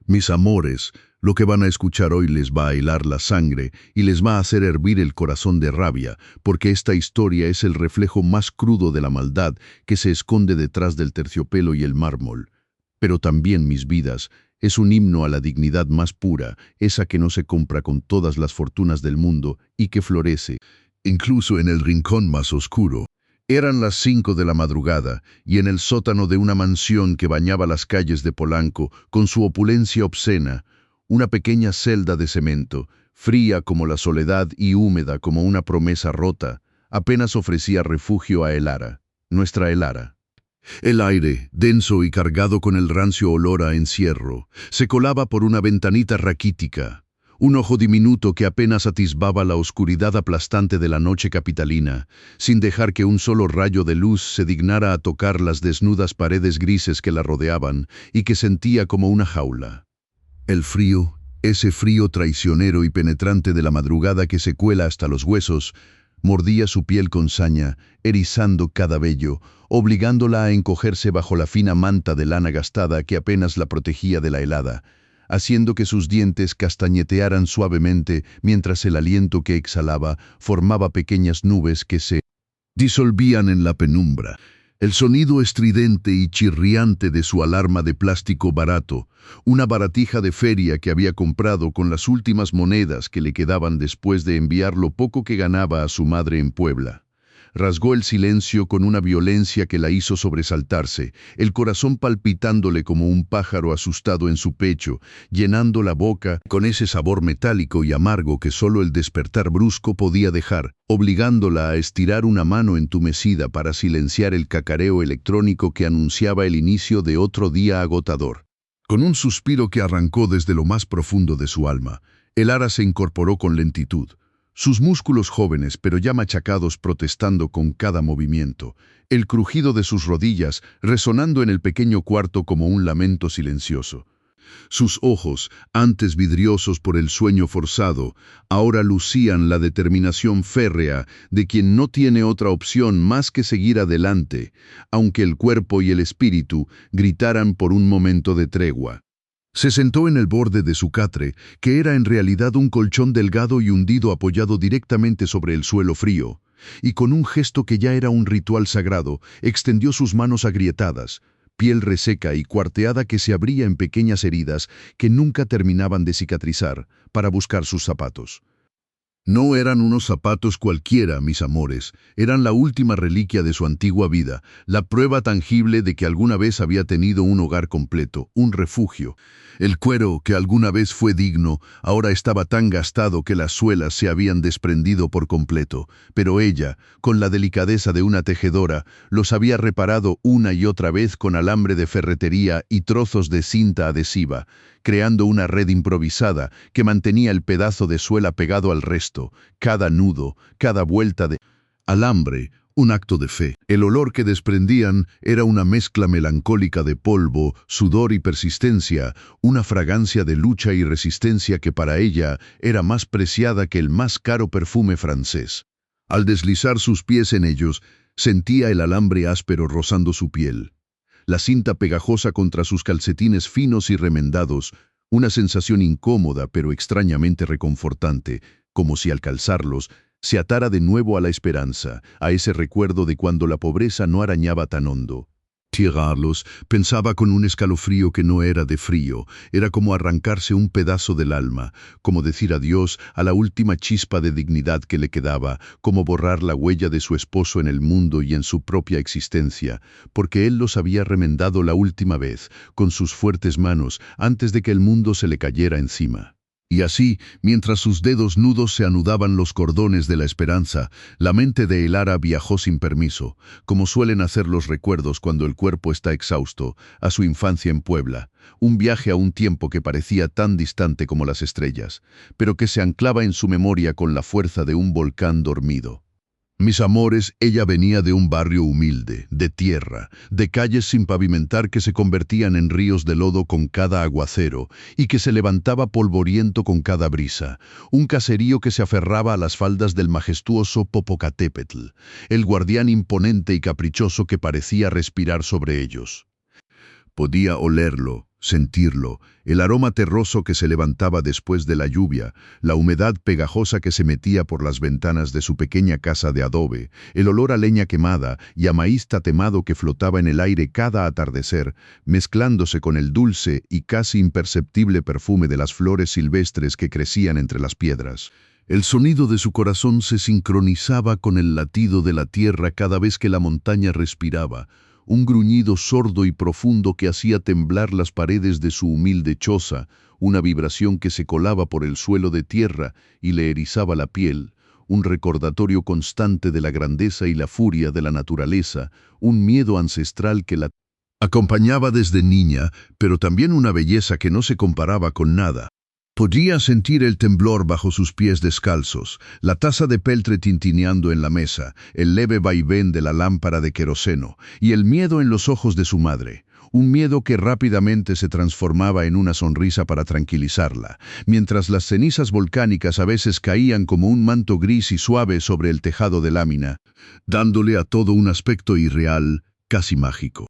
Mis amores, lo que van a escuchar hoy les va a helar la sangre y les va a hacer hervir el corazón de rabia, porque esta historia es el reflejo más crudo de la maldad que se esconde detrás del terciopelo y el mármol. Pero también, mis vidas, es un himno a la dignidad más pura, esa que no se compra con todas las fortunas del mundo y que florece, incluso en el rincón más oscuro. Eran las 5 de la madrugada, y en el sótano de una mansión que bañaba las calles de Polanco, con su opulencia obscena, una pequeña celda de cemento, fría como la soledad y húmeda como una promesa rota, apenas ofrecía refugio a Elara, nuestra Elara. El aire, denso y cargado con el rancio olor a encierro, se colaba por una ventanita raquítica. Un ojo diminuto que apenas atisbaba la oscuridad aplastante de la noche capitalina, sin dejar que un solo rayo de luz se dignara a tocar las desnudas paredes grises que la rodeaban y que sentía como una jaula. El frío, ese frío traicionero y penetrante de la madrugada que se cuela hasta los huesos, mordía su piel con saña, erizando cada vello, obligándola a encogerse bajo la fina manta de lana gastada que apenas la protegía de la helada, haciendo que sus dientes castañetearan suavemente mientras el aliento que exhalaba formaba pequeñas nubes que se disolvían en la penumbra. El sonido estridente y chirriante de su alarma de plástico barato, una baratija de feria que había comprado con las últimas monedas que le quedaban después de enviar lo poco que ganaba a su madre en Puebla. Rasgó el silencio con una violencia que la hizo sobresaltarse, el corazón palpitándole como un pájaro asustado en su pecho, llenando la boca con ese sabor metálico y amargo que solo el despertar brusco podía dejar, obligándola a estirar una mano entumecida para silenciar el cacareo electrónico que anunciaba el inicio de otro día agotador. Con un suspiro que arrancó desde lo más profundo de su alma, Elara se incorporó con lentitud. Sus músculos jóvenes, pero ya machacados, protestando con cada movimiento, el crujido de sus rodillas resonando en el pequeño cuarto como un lamento silencioso. Sus ojos, antes vidriosos por el sueño forzado, ahora lucían la determinación férrea de quien no tiene otra opción más que seguir adelante, aunque el cuerpo y el espíritu gritaran por un momento de tregua. Se sentó en el borde de su catre, que era en realidad un colchón delgado y hundido apoyado directamente sobre el suelo frío, y con un gesto que ya era un ritual sagrado, extendió sus manos agrietadas, piel reseca y cuarteada que se abría en pequeñas heridas que nunca terminaban de cicatrizar, para buscar sus zapatos. No eran unos zapatos cualquiera, mis amores, eran la última reliquia de su antigua vida, la prueba tangible de que alguna vez había tenido un hogar completo, un refugio. El cuero, que alguna vez fue digno, ahora estaba tan gastado que las suelas se habían desprendido por completo, pero ella, con la delicadeza de una tejedora, los había reparado una y otra vez con alambre de ferretería y trozos de cinta adhesiva, creando una red improvisada que mantenía el pedazo de suela pegado al resto, cada nudo, cada vuelta de alambre, un acto de fe. El olor que desprendían era una mezcla melancólica de polvo, sudor y persistencia, una fragancia de lucha y resistencia que para ella era más preciada que el más caro perfume francés. Al deslizar sus pies en ellos, sentía el alambre áspero rozando su piel, la cinta pegajosa contra sus calcetines finos y remendados, una sensación incómoda pero extrañamente reconfortante, como si al calzarlos se atara de nuevo a la esperanza, a ese recuerdo de cuando la pobreza no arañaba tan hondo. Tirarlos, pensaba con un escalofrío que no era de frío, era como arrancarse un pedazo del alma, como decir adiós a la última chispa de dignidad que le quedaba, como borrar la huella de su esposo en el mundo y en su propia existencia, porque él los había remendado la última vez, con sus fuertes manos, antes de que el mundo se le cayera encima. Y así, mientras sus dedos nudos se anudaban los cordones de la esperanza, la mente de Elara viajó sin permiso, como suelen hacer los recuerdos cuando el cuerpo está exhausto, a su infancia en Puebla, un viaje a un tiempo que parecía tan distante como las estrellas, pero que se anclaba en su memoria con la fuerza de un volcán dormido. Mis amores, ella venía de un barrio humilde, de tierra, de calles sin pavimentar que se convertían en ríos de lodo con cada aguacero y que se levantaba polvoriento con cada brisa, un caserío que se aferraba a las faldas del majestuoso Popocatépetl, el guardián imponente y caprichoso que parecía respirar sobre ellos. Podía olerlo, sentirlo, el aroma terroso que se levantaba después de la lluvia, la humedad pegajosa que se metía por las ventanas de su pequeña casa de adobe, el olor a leña quemada y a maíz tatemado que flotaba en el aire cada atardecer, mezclándose con el dulce y casi imperceptible perfume de las flores silvestres que crecían entre las piedras. El sonido de su corazón se sincronizaba con el latido de la tierra cada vez que la montaña respiraba, un gruñido sordo y profundo que hacía temblar las paredes de su humilde choza, una vibración que se colaba por el suelo de tierra y le erizaba la piel, un recordatorio constante de la grandeza y la furia de la naturaleza, un miedo ancestral que la acompañaba desde niña, pero también una belleza que no se comparaba con nada. Podía sentir el temblor bajo sus pies descalzos, la taza de peltre tintineando en la mesa, el leve vaivén de la lámpara de queroseno y el miedo en los ojos de su madre. Un miedo que rápidamente se transformaba en una sonrisa para tranquilizarla, mientras las cenizas volcánicas a veces caían como un manto gris y suave sobre el tejado de lámina, dándole a todo un aspecto irreal, casi mágico.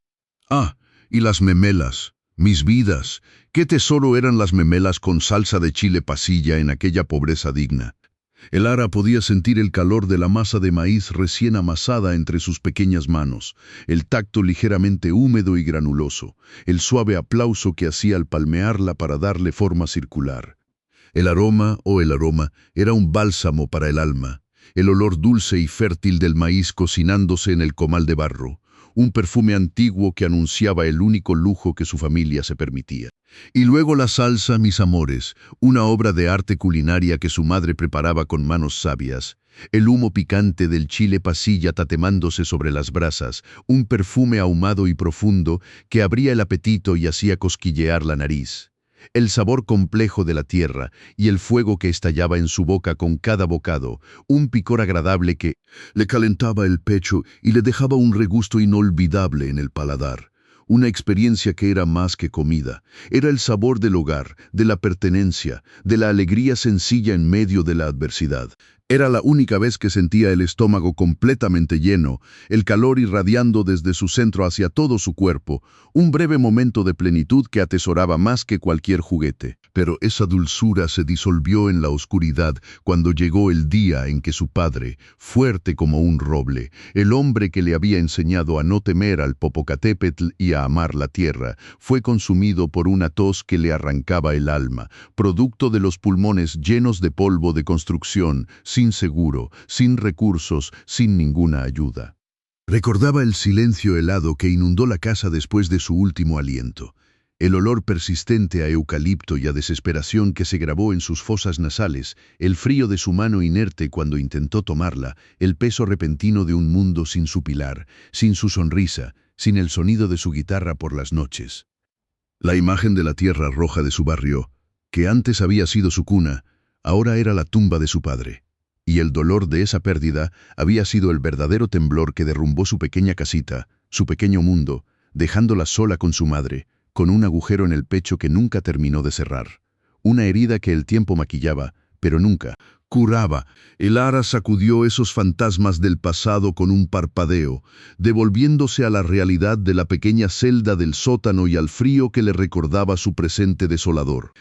Ah, y las memelas. Mis vidas, qué tesoro eran las memelas con salsa de chile pasilla en aquella pobreza digna. El ara podía sentir el calor de la masa de maíz recién amasada entre sus pequeñas manos, el tacto ligeramente húmedo y granuloso, el suave aplauso que hacía al palmearla para darle forma circular. El aroma, era un bálsamo para el alma, el olor dulce y fértil del maíz cocinándose en el comal de barro, un perfume antiguo que anunciaba el único lujo que su familia se permitía. Y luego la salsa, mis amores, una obra de arte culinaria que su madre preparaba con manos sabias, el humo picante del chile pasilla tatemándose sobre las brasas, un perfume ahumado y profundo que abría el apetito y hacía cosquillear la nariz. El sabor complejo de la tierra y el fuego que estallaba en su boca con cada bocado, un picor agradable que le calentaba el pecho y le dejaba un regusto inolvidable en el paladar. Una experiencia que era más que comida, era el sabor del hogar, de la pertenencia, de la alegría sencilla en medio de la adversidad. Era la única vez que sentía el estómago completamente lleno, el calor irradiando desde su centro hacia todo su cuerpo, un breve momento de plenitud que atesoraba más que cualquier juguete. Pero esa dulzura se disolvió en la oscuridad cuando llegó el día en que su padre, fuerte como un roble, el hombre que le había enseñado a no temer al Popocatépetl y a amar la tierra, fue consumido por una tos que le arrancaba el alma, producto de los pulmones llenos de polvo de construcción, sin seguro, sin recursos, sin ninguna ayuda. Recordaba el silencio helado que inundó la casa después de su último aliento, el olor persistente a eucalipto y a desesperación que se grabó en sus fosas nasales, el frío de su mano inerte cuando intentó tomarla, el peso repentino de un mundo sin su pilar, sin su sonrisa, sin el sonido de su guitarra por las noches. La imagen de la tierra roja de su barrio, que antes había sido su cuna, ahora era la tumba de su padre. Y el dolor de esa pérdida había sido el verdadero temblor que derrumbó su pequeña casita, su pequeño mundo, dejándola sola con su madre, con un agujero en el pecho que nunca terminó de cerrar. Una herida que el tiempo maquillaba, pero nunca curaba. El ara sacudió esos fantasmas del pasado con un parpadeo, devolviéndose a la realidad de la pequeña celda del sótano y al frío que le recordaba su presente desolador.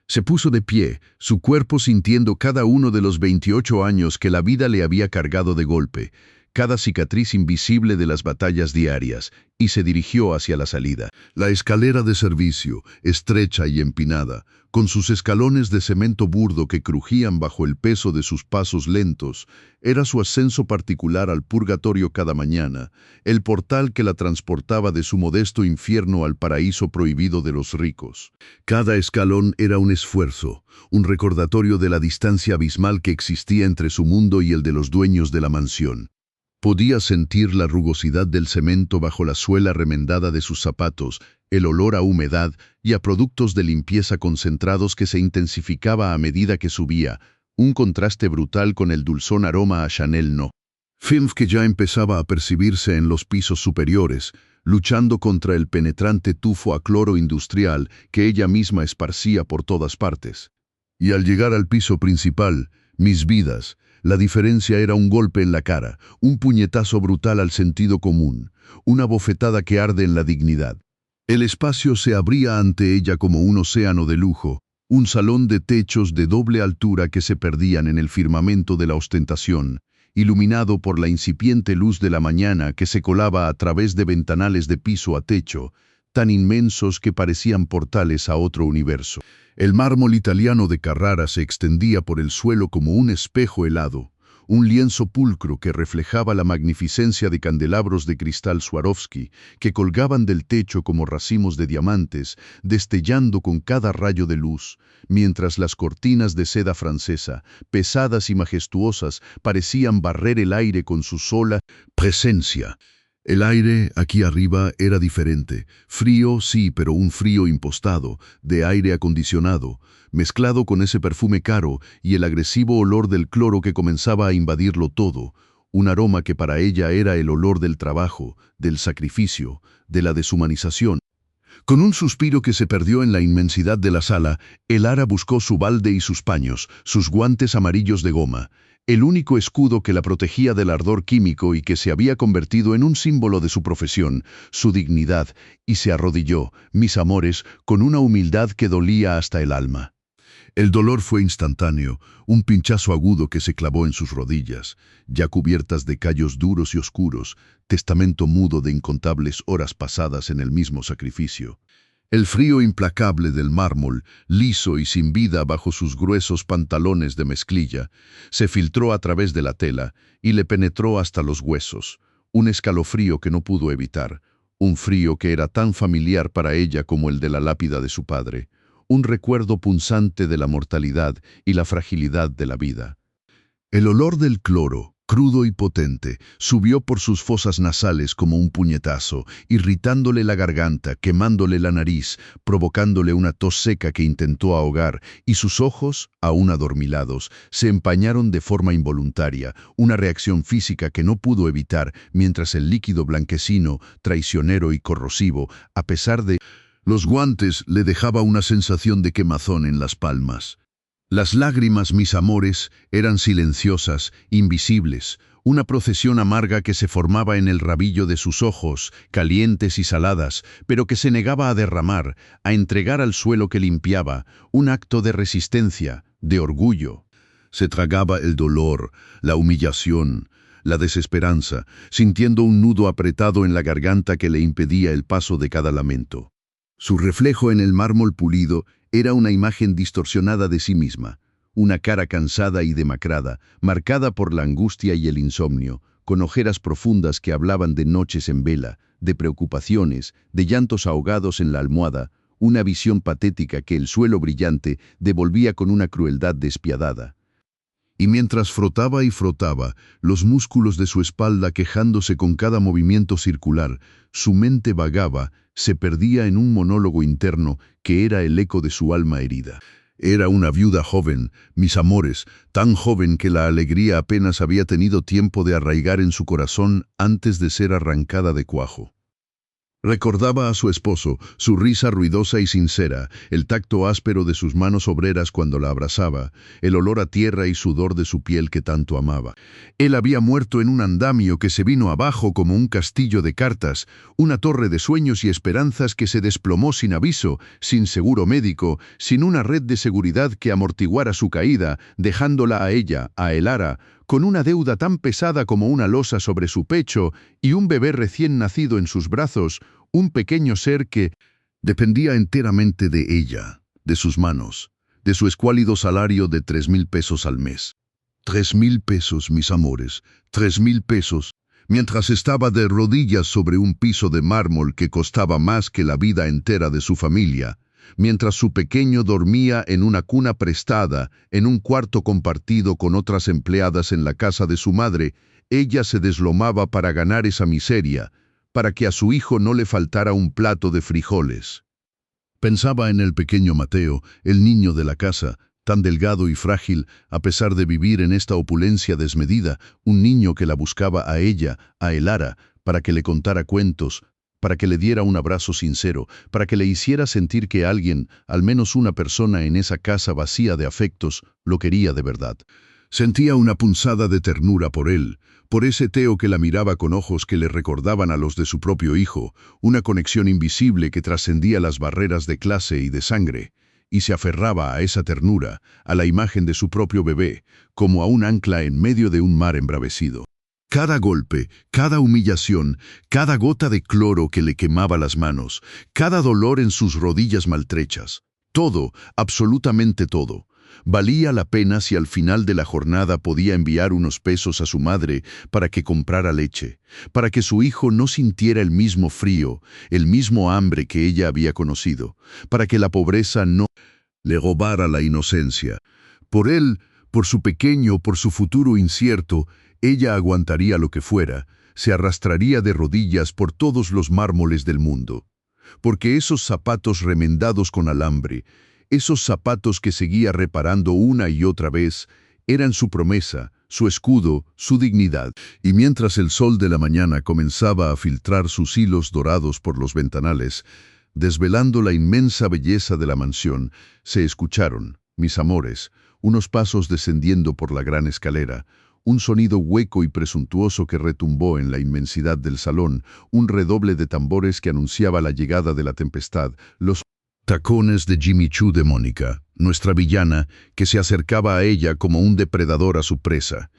Se puso de pie, su cuerpo sintiendo cada uno de los 28 años que la vida le había cargado de golpe, cada cicatriz invisible de las batallas diarias, y se dirigió hacia la salida. La escalera de servicio, estrecha y empinada, con sus escalones de cemento burdo que crujían bajo el peso de sus pasos lentos, era su ascenso particular al purgatorio cada mañana, el portal que la transportaba de su modesto infierno al paraíso prohibido de los ricos. Cada escalón era un esfuerzo, un recordatorio de la distancia abismal que existía entre su mundo y el de los dueños de la mansión. Podía sentir la rugosidad del cemento bajo la suela remendada de sus zapatos, el olor a humedad y a productos de limpieza concentrados que se intensificaba a medida que subía, un contraste brutal con el dulzón aroma a Chanel No. Films que ya empezaba a percibirse en los pisos superiores, luchando contra el penetrante tufo a cloro industrial que ella misma esparcía por todas partes. Y al llegar al piso principal, mis vidas, la diferencia era un golpe en la cara, un puñetazo brutal al sentido común, una bofetada que arde en la dignidad. El espacio se abría ante ella como un océano de lujo, un salón de techos de doble altura que se perdían en el firmamento de la ostentación, iluminado por la incipiente luz de la mañana que se colaba a través de ventanales de piso a techo, tan inmensos que parecían portales a otro universo. El mármol italiano de Carrara se extendía por el suelo como un espejo helado, un lienzo pulcro que reflejaba la magnificencia de candelabros de cristal Swarovski que colgaban del techo como racimos de diamantes, destellando con cada rayo de luz, mientras las cortinas de seda francesa, pesadas y majestuosas, parecían barrer el aire con su sola presencia. El aire, aquí arriba, era diferente. Frío, sí, pero un frío impostado, de aire acondicionado, mezclado con ese perfume caro y el agresivo olor del cloro que comenzaba a invadirlo todo, un aroma que para ella era el olor del trabajo, del sacrificio, de la deshumanización. Con un suspiro que se perdió en la inmensidad de la sala, Elara buscó su balde y sus paños, sus guantes amarillos de goma, el único escudo que la protegía del ardor químico y que se había convertido en un símbolo de su profesión, su dignidad, y se arrodilló, mis amores, con una humildad que dolía hasta el alma. El dolor fue instantáneo, un pinchazo agudo que se clavó en sus rodillas, ya cubiertas de callos duros y oscuros, testamento mudo de incontables horas pasadas en el mismo sacrificio. El frío implacable del mármol, liso y sin vida bajo sus gruesos pantalones de mezclilla, se filtró a través de la tela y le penetró hasta los huesos, un escalofrío que no pudo evitar, un frío que era tan familiar para ella como el de la lápida de su padre, un recuerdo punzante de la mortalidad y la fragilidad de la vida. El olor del cloro, crudo y potente, subió por sus fosas nasales como un puñetazo, irritándole la garganta, quemándole la nariz, provocándole una tos seca que intentó ahogar, y sus ojos, aún adormilados, se empañaron de forma involuntaria, una reacción física que no pudo evitar mientras el líquido blanquecino, traicionero y corrosivo, a pesar de los guantes, le dejaba una sensación de quemazón en las palmas. Las lágrimas, mis amores, eran silenciosas, invisibles, una procesión amarga que se formaba en el rabillo de sus ojos, calientes y saladas, pero que se negaba a derramar, a entregar al suelo que limpiaba, un acto de resistencia, de orgullo. Se tragaba el dolor, la humillación, la desesperanza, sintiendo un nudo apretado en la garganta que le impedía el paso de cada lamento. Su reflejo en el mármol pulido era una imagen distorsionada de sí misma, una cara cansada y demacrada, marcada por la angustia y el insomnio, con ojeras profundas que hablaban de noches en vela, de preocupaciones, de llantos ahogados en la almohada, una visión patética que el suelo brillante devolvía con una crueldad despiadada. Y mientras frotaba y frotaba, los músculos de su espalda quejándose con cada movimiento circular, su mente vagaba, se perdía en un monólogo interno que era el eco de su alma herida. Era una viuda joven, mis amores, tan joven que la alegría apenas había tenido tiempo de arraigar en su corazón antes de ser arrancada de cuajo. Recordaba a su esposo, su risa ruidosa y sincera, el tacto áspero de sus manos obreras cuando la abrazaba, el olor a tierra y sudor de su piel que tanto amaba. Él había muerto en un andamio que se vino abajo como un castillo de cartas, una torre de sueños y esperanzas que se desplomó sin aviso, sin seguro médico, sin una red de seguridad que amortiguara su caída, dejándola a ella, a Elara, con una deuda tan pesada como una losa sobre su pecho y un bebé recién nacido en sus brazos, un pequeño ser que dependía enteramente de ella, de sus manos, de su escuálido salario de 3,000 pesos al mes. 3,000 pesos, mis amores, 3,000 pesos, mientras estaba de rodillas sobre un piso de mármol que costaba más que la vida entera de su familia, mientras su pequeño dormía en una cuna prestada, en un cuarto compartido con otras empleadas en la casa de su madre, ella se deslomaba para ganar esa miseria, para que a su hijo no le faltara un plato de frijoles. Pensaba en el pequeño Mateo, el niño de la casa, tan delgado y frágil, a pesar de vivir en esta opulencia desmedida, un niño que la buscaba a ella, a Elara, para que le contara cuentos, para que le diera un abrazo sincero, para que le hiciera sentir que alguien, al menos una persona en esa casa vacía de afectos, lo quería de verdad. Sentía una punzada de ternura por él, por ese Teo que la miraba con ojos que le recordaban a los de su propio hijo, una conexión invisible que trascendía las barreras de clase y de sangre, y se aferraba a esa ternura, a la imagen de su propio bebé, como a un ancla en medio de un mar embravecido. Cada golpe, cada humillación, cada gota de cloro que le quemaba las manos, cada dolor en sus rodillas maltrechas, todo, absolutamente todo, valía la pena si al final de la jornada podía enviar unos pesos a su madre para que comprara leche, para que su hijo no sintiera el mismo frío, el mismo hambre que ella había conocido, para que la pobreza no le robara la inocencia. Por él, por su pequeño, por su futuro incierto, ella aguantaría lo que fuera, se arrastraría de rodillas por todos los mármoles del mundo. Porque esos zapatos remendados con alambre, esos zapatos que seguía reparando una y otra vez, eran su promesa, su escudo, su dignidad. Y mientras el sol de la mañana comenzaba a filtrar sus hilos dorados por los ventanales, desvelando la inmensa belleza de la mansión, se escucharon, mis amores, unos pasos descendiendo por la gran escalera, un sonido hueco y presuntuoso que retumbó en la inmensidad del salón, un redoble de tambores que anunciaba la llegada de la tempestad, los tacones de Jimmy Choo de Mónica, nuestra villana, que se acercaba a ella como un depredador a su presa.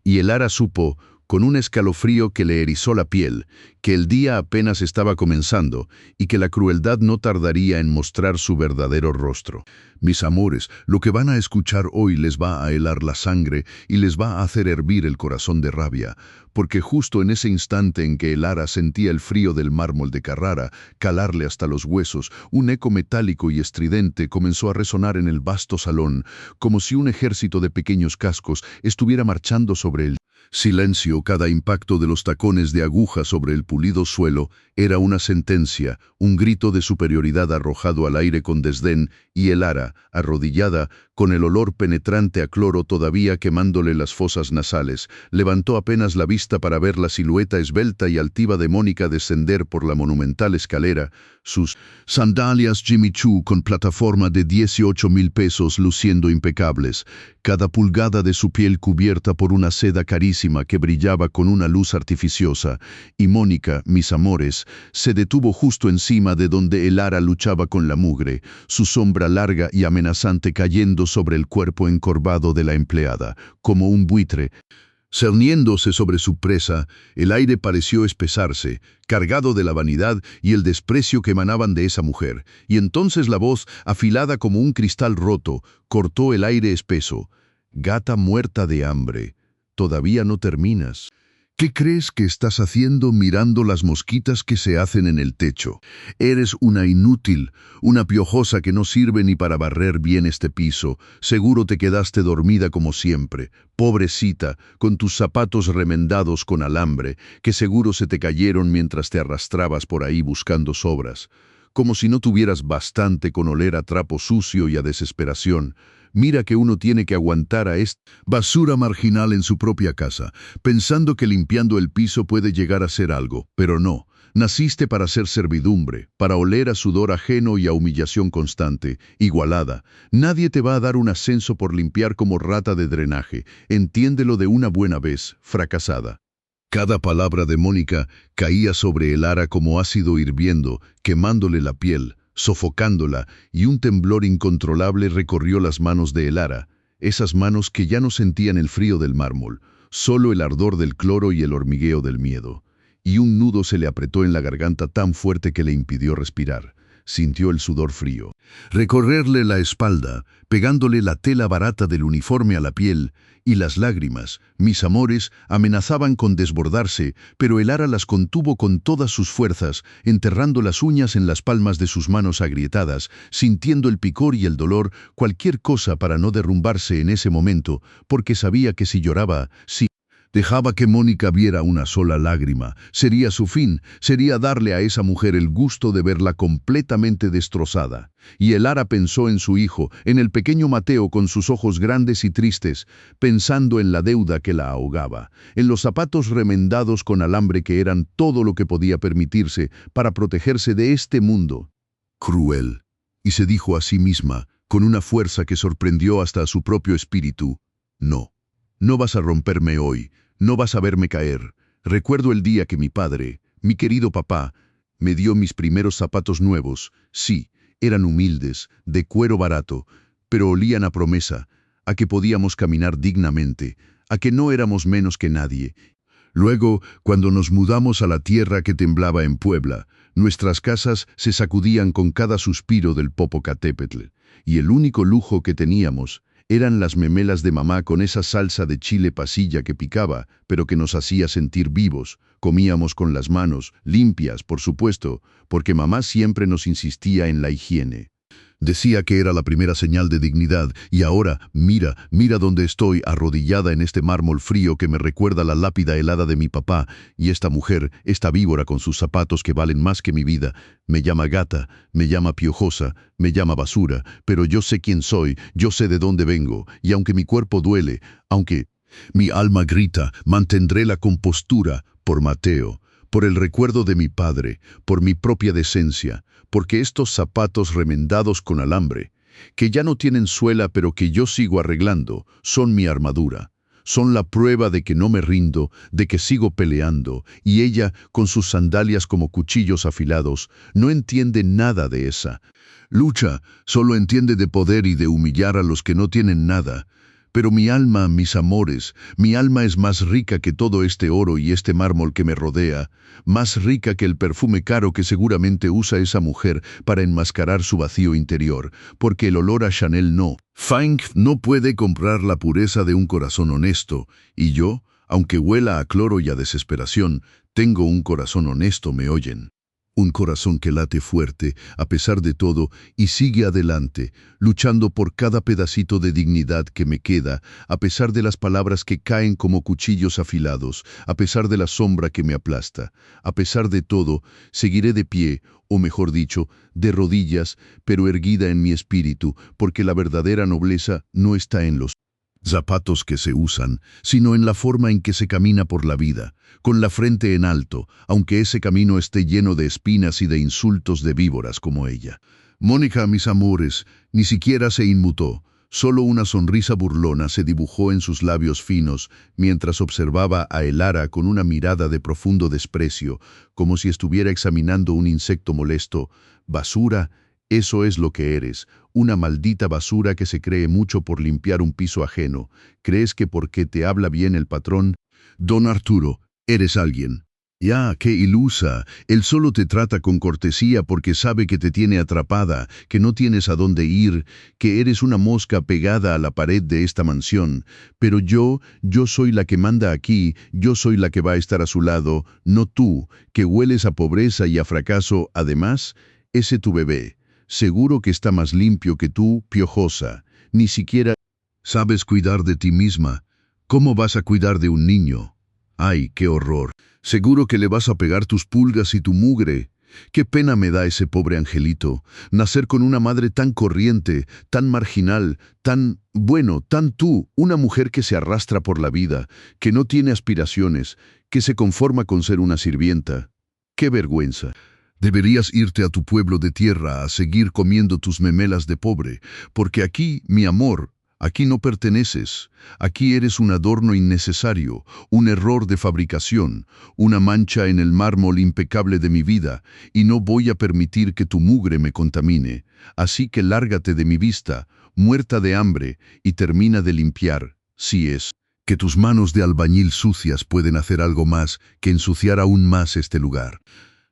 Y Elara supo, con un escalofrío que le erizó la piel, que el día apenas estaba comenzando y que la crueldad no tardaría en mostrar su verdadero rostro. Mis amores, lo que van a escuchar hoy les va a helar la sangre y les va a hacer hervir el corazón de rabia, porque justo en ese instante en que Elara sentía el frío del mármol de Carrara calarle hasta los huesos, un eco metálico y estridente comenzó a resonar en el vasto salón, como si un ejército de pequeños cascos estuviera marchando sobre él. Silencio, cada impacto de los tacones de aguja sobre el pulido suelo era una sentencia, un grito de superioridad arrojado al aire con desdén, y Elara, arrodillada, con el olor penetrante a cloro todavía quemándole las fosas nasales, levantó apenas la vista para ver la silueta esbelta y altiva de Mónica descender por la monumental escalera, sus sandalias Jimmy Choo con plataforma de 18,000 pesos luciendo impecables, cada pulgada de su piel cubierta por una seda carísima que brillaba con una luz artificiosa, y Mónica, mis amores, se detuvo justo encima de donde Elara luchaba con la mugre, su sombra larga y amenazante cayendo sobre el cuerpo encorvado de la empleada, como un buitre. Cerniéndose sobre su presa, el aire pareció espesarse, cargado de la vanidad y el desprecio que emanaban de esa mujer, y entonces la voz, afilada como un cristal roto, cortó el aire espeso. Gata muerta de hambre, ¿todavía no terminas? ¿Qué crees que estás haciendo mirando las mosquitas que se hacen en el techo? Eres una inútil, una piojosa que no sirve ni para barrer bien este piso. Seguro te quedaste dormida como siempre, pobrecita, con tus zapatos remendados con alambre, que seguro se te cayeron mientras te arrastrabas por ahí buscando sobras. Como si no tuvieras bastante con oler a trapo sucio y a desesperación. Mira que uno tiene que aguantar a esta basura marginal en su propia casa, pensando que limpiando el piso puede llegar a ser algo, pero no. Naciste para ser servidumbre, para oler a sudor ajeno y a humillación constante, igualada. Nadie te va a dar un ascenso por limpiar como rata de drenaje, entiéndelo de una buena vez, fracasada. Cada palabra de Mónica caía sobre Elara como ácido hirviendo, quemándole la piel, sofocándola, y un temblor incontrolable recorrió las manos de Elara, esas manos que ya no sentían el frío del mármol, solo el ardor del cloro y el hormigueo del miedo. Y un nudo se le apretó en la garganta tan fuerte que le impidió respirar. Sintió el sudor frío recorrerle la espalda, pegándole la tela barata del uniforme a la piel, y las lágrimas, mis amores, amenazaban con desbordarse, pero Elara las contuvo con todas sus fuerzas, enterrando las uñas en las palmas de sus manos agrietadas, sintiendo el picor y el dolor, cualquier cosa para no derrumbarse en ese momento, porque sabía que si lloraba, si dejaba que Mónica viera una sola lágrima, sería su fin, sería darle a esa mujer el gusto de verla completamente destrozada. Y Elara pensó en su hijo, en el pequeño Mateo con sus ojos grandes y tristes, pensando en la deuda que la ahogaba, en los zapatos remendados con alambre que eran todo lo que podía permitirse para protegerse de este mundo cruel. Y se dijo a sí misma, con una fuerza que sorprendió hasta a su propio espíritu, no. No vas a romperme hoy, no vas a verme caer. Recuerdo el día que mi padre, mi querido papá, me dio mis primeros zapatos nuevos. Sí, eran humildes, de cuero barato, pero olían a promesa, a que podíamos caminar dignamente, a que no éramos menos que nadie. Luego, cuando nos mudamos a la tierra que temblaba en Puebla, nuestras casas se sacudían con cada suspiro del Popocatépetl, y el único lujo que teníamos eran las memelas de mamá con esa salsa de chile pasilla que picaba, pero que nos hacía sentir vivos. Comíamos con las manos, limpias, por supuesto, porque mamá siempre nos insistía en la higiene. Decía que era la primera señal de dignidad, y ahora, mira dónde estoy, arrodillada en este mármol frío que me recuerda la lápida helada de mi papá, y esta mujer, esta víbora con sus zapatos que valen más que mi vida, me llama gata, me llama piojosa, me llama basura, pero yo sé quién soy, yo sé de dónde vengo, y aunque mi cuerpo duele, aunque mi alma grita, mantendré la compostura por Mateo, por el recuerdo de mi padre, por mi propia decencia, porque estos zapatos remendados con alambre, que ya no tienen suela pero que yo sigo arreglando, son mi armadura. Son la prueba de que no me rindo, de que sigo peleando, y ella, con sus sandalias como cuchillos afilados, no entiende nada de esa lucha, solo entiende de poder y de humillar a los que no tienen nada. Pero mi alma, mis amores, mi alma es más rica que todo este oro y este mármol que me rodea, más rica que el perfume caro que seguramente usa esa mujer para enmascarar su vacío interior, porque el olor a Chanel no puede comprar la pureza de un corazón honesto, y yo, aunque huela a cloro y a desesperación, tengo un corazón honesto, ¿me oyen? Un corazón que late fuerte, a pesar de todo, y sigue adelante, luchando por cada pedacito de dignidad que me queda, a pesar de las palabras que caen como cuchillos afilados, a pesar de la sombra que me aplasta. A pesar de todo, seguiré de pie, o mejor dicho, de rodillas, pero erguida en mi espíritu, porque la verdadera nobleza no está en los zapatos que se usan, sino en la forma en que se camina por la vida, con la frente en alto, aunque ese camino esté lleno de espinas y de insultos de víboras como ella. Mónica, mis amores, ni siquiera se inmutó, solo una sonrisa burlona se dibujó en sus labios finos, mientras observaba a Elara con una mirada de profundo desprecio, como si estuviera examinando un insecto molesto. Basura, eso es lo que eres, una maldita basura que se cree mucho por limpiar un piso ajeno. ¿Crees que porque te habla bien el patrón? Don Arturo, eres alguien. Ya, qué ilusa. Él solo te trata con cortesía porque sabe que te tiene atrapada, que no tienes a dónde ir, que eres una mosca pegada a la pared de esta mansión. Pero yo soy la que manda aquí, yo soy la que va a estar a su lado, no tú, que hueles a pobreza y a fracaso. Además, ese tu bebé. Seguro que está más limpio que tú, piojosa. Ni siquiera sabes cuidar de ti misma. ¿Cómo vas a cuidar de un niño? ¡Ay, qué horror! Seguro que le vas a pegar tus pulgas y tu mugre. Qué pena me da ese pobre angelito. Nacer con una madre tan corriente, tan marginal, tan tú, una mujer que se arrastra por la vida, que no tiene aspiraciones, que se conforma con ser una sirvienta. ¡Qué vergüenza! Deberías irte a tu pueblo de tierra a seguir comiendo tus memelas de pobre, porque aquí, mi amor, aquí no perteneces. Aquí eres un adorno innecesario, un error de fabricación, una mancha en el mármol impecable de mi vida, y no voy a permitir que tu mugre me contamine. Así que lárgate de mi vista, muerta de hambre, y termina de limpiar, si es que tus manos de albañil sucias pueden hacer algo más que ensuciar aún más este lugar.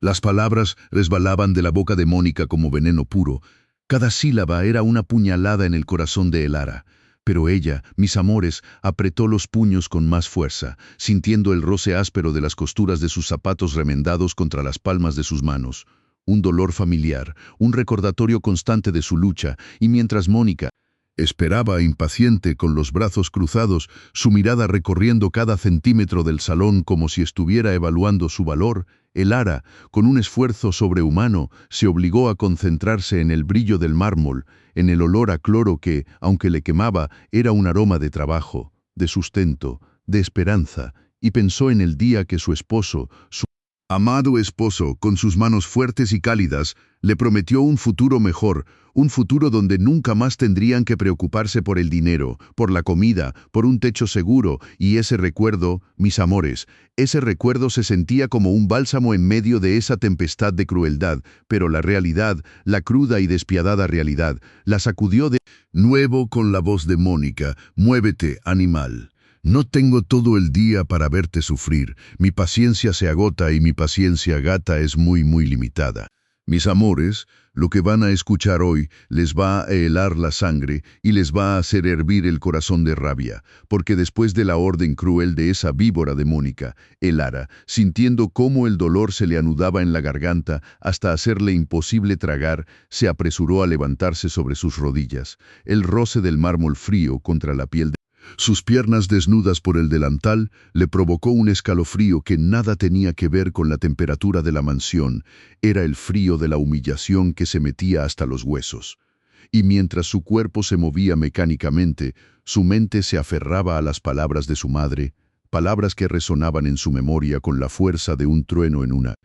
Las palabras resbalaban de la boca de Mónica como veneno puro. Cada sílaba era una puñalada en el corazón de Elara. Pero ella, mis amores, apretó los puños con más fuerza, sintiendo el roce áspero de las costuras de sus zapatos remendados contra las palmas de sus manos. Un dolor familiar, un recordatorio constante de su lucha, y mientras Mónica esperaba impaciente con los brazos cruzados, su mirada recorriendo cada centímetro del salón como si estuviera evaluando su valor, Elara, con un esfuerzo sobrehumano, se obligó a concentrarse en el brillo del mármol, en el olor a cloro que, aunque le quemaba, era un aroma de trabajo, de sustento, de esperanza, y pensó en el día que su esposo, su amado esposo, con sus manos fuertes y cálidas, Le prometió un futuro mejor, un futuro donde nunca más tendrían que preocuparse por el dinero, por la comida, por un techo seguro, y ese recuerdo, mis amores, ese recuerdo se sentía como un bálsamo en medio de esa tempestad de crueldad, pero la realidad, la cruda y despiadada realidad, la sacudió de nuevo con la voz de Mónica: «Muévete, animal. No tengo todo el día para verte sufrir. Mi paciencia se agota y mi paciencia gata es muy, muy limitada». Mis amores, lo que van a escuchar hoy les va a helar la sangre y les va a hacer hervir el corazón de rabia, porque después de la orden cruel de esa víbora demónica, Elara, sintiendo cómo el dolor se le anudaba en la garganta hasta hacerle imposible tragar, se apresuró a levantarse sobre sus rodillas. El roce del mármol frío contra la piel de sus piernas desnudas por el delantal le provocó un escalofrío que nada tenía que ver con la temperatura de la mansión. Era el frío de la humillación que se metía hasta los huesos. Y mientras su cuerpo se movía mecánicamente, su mente se aferraba a las palabras de su madre, palabras que resonaban en su memoria con la fuerza de un trueno en una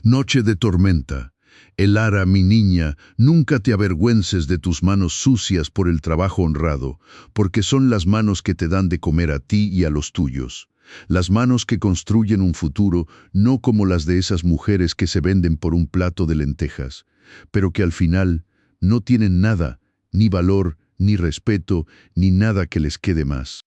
noche de tormenta. Elara, mi niña, nunca te avergüences de tus manos sucias por el trabajo honrado, porque son las manos que te dan de comer a ti y a los tuyos. Las manos que construyen un futuro, no como las de esas mujeres que se venden por un plato de lentejas, pero que al final no tienen nada, ni valor, ni respeto, ni nada que les quede más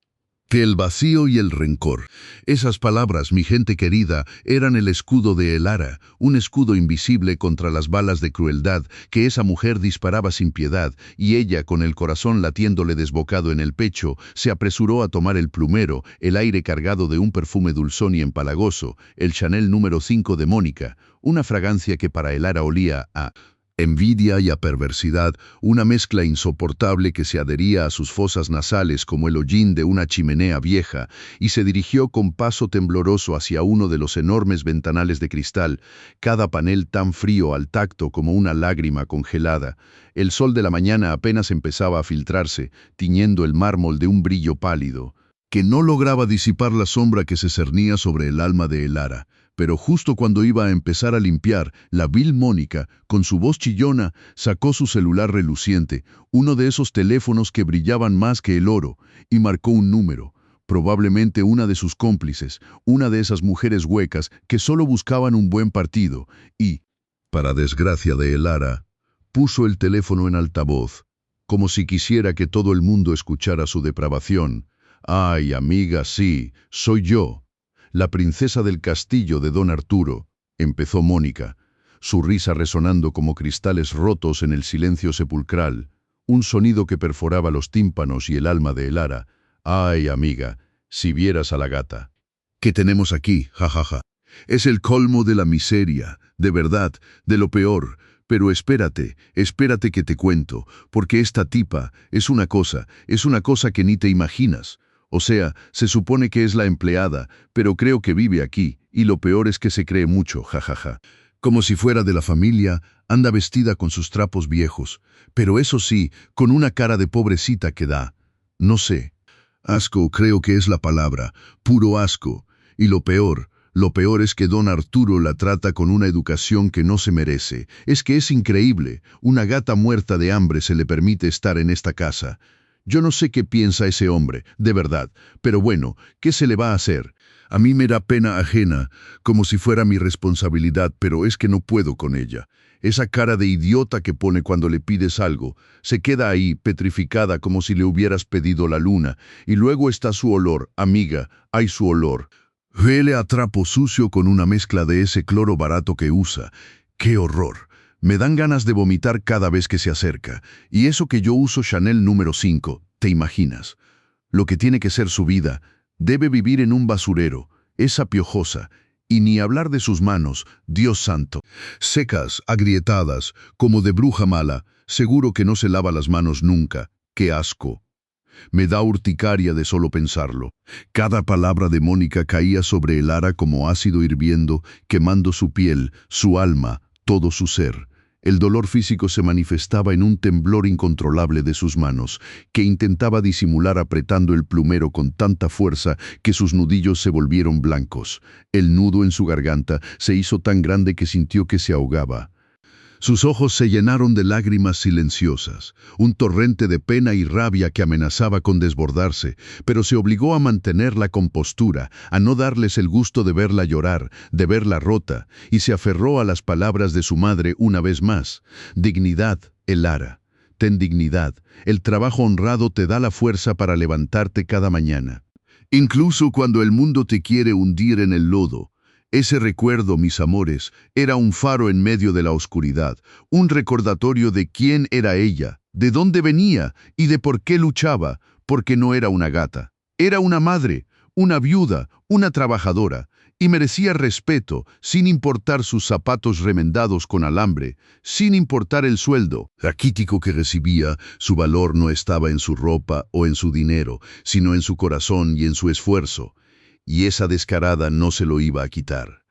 que el vacío y el rencor. Esas palabras, mi gente querida, eran el escudo de Elara, un escudo invisible contra las balas de crueldad que esa mujer disparaba sin piedad, y ella, con el corazón latiéndole desbocado en el pecho, se apresuró a tomar el plumero, el aire cargado de un perfume dulzón y empalagoso, el Chanel número 5 de Mónica, una fragancia que para Elara olía a envidia y a perversidad, una mezcla insoportable que se adhería a sus fosas nasales como el hollín de una chimenea vieja, y se dirigió con paso tembloroso hacia uno de los enormes ventanales de cristal, cada panel tan frío al tacto como una lágrima congelada. El sol de la mañana apenas empezaba a filtrarse, tiñendo el mármol de un brillo pálido, que no lograba disipar la sombra que se cernía sobre el alma de Elara. Pero justo cuando iba a empezar a limpiar, la vil Mónica, con su voz chillona, sacó su celular reluciente, uno de esos teléfonos que brillaban más que el oro, y marcó un número, probablemente una de sus cómplices, una de esas mujeres huecas que solo buscaban un buen partido, y, para desgracia de Elara, puso el teléfono en altavoz, como si quisiera que todo el mundo escuchara su depravación. «Ay, amiga, sí, soy yo. La princesa del castillo de don Arturo», empezó Mónica, su risa resonando como cristales rotos en el silencio sepulcral, un sonido que perforaba los tímpanos y el alma de Elara. «Ay, amiga, si vieras a la gata. ¿Qué tenemos aquí? Jajaja. Es el colmo de la miseria, de verdad, de lo peor. Pero espérate que te cuento, porque esta tipa es una cosa que ni te imaginas. O sea, se supone que es la empleada, pero creo que vive aquí, y lo peor es que se cree mucho, jajaja. Como si fuera de la familia, anda vestida con sus trapos viejos, pero eso sí, con una cara de pobrecita que da. No sé. Asco creo que es la palabra, puro asco. Y lo peor es que don Arturo la trata con una educación que no se merece. Es que es increíble, una gata muerta de hambre se le permite estar en esta casa. Yo no sé qué piensa ese hombre, de verdad, pero bueno, ¿qué se le va a hacer? A mí me da pena ajena, como si fuera mi responsabilidad, pero es que no puedo con ella. Esa cara de idiota que pone cuando le pides algo, se queda ahí, petrificada como si le hubieras pedido la luna, y luego está su olor, amiga, hay su olor. Huele a trapo sucio con una mezcla de ese cloro barato que usa. ¡Qué horror! Me dan ganas de vomitar cada vez que se acerca. Y eso que yo uso Chanel número 5, ¿te imaginas? Lo que tiene que ser su vida. Debe vivir en un basurero. Esa piojosa. Y ni hablar de sus manos, Dios santo. Secas, agrietadas, como de bruja mala. Seguro que no se lava las manos nunca. ¡Qué asco! Me da urticaria de solo pensarlo. Cada palabra de Mónica caía sobre Elara como ácido hirviendo, quemando su piel, su alma, todo su ser. El dolor físico se manifestaba en un temblor incontrolable de sus manos, que intentaba disimular apretando el plumero con tanta fuerza que sus nudillos se volvieron blancos. El nudo en su garganta se hizo tan grande que sintió que se ahogaba. Sus ojos se llenaron de lágrimas silenciosas, un torrente de pena y rabia que amenazaba con desbordarse, pero se obligó a mantener la compostura, a no darles el gusto de verla llorar, de verla rota, y se aferró a las palabras de su madre una vez más. Dignidad, Elara. Ten dignidad. El trabajo honrado te da la fuerza para levantarte cada mañana. Incluso cuando el mundo te quiere hundir en el lodo. Ese recuerdo, mis amores, era un faro en medio de la oscuridad, un recordatorio de quién era ella, de dónde venía y de por qué luchaba, porque no era una gata. Era una madre, una viuda, una trabajadora, y merecía respeto, sin importar sus zapatos remendados con alambre, sin importar el sueldo raquítico que recibía. Su valor no estaba en su ropa o en su dinero, sino en su corazón y en su esfuerzo. Y esa descarada no se lo iba a quitar.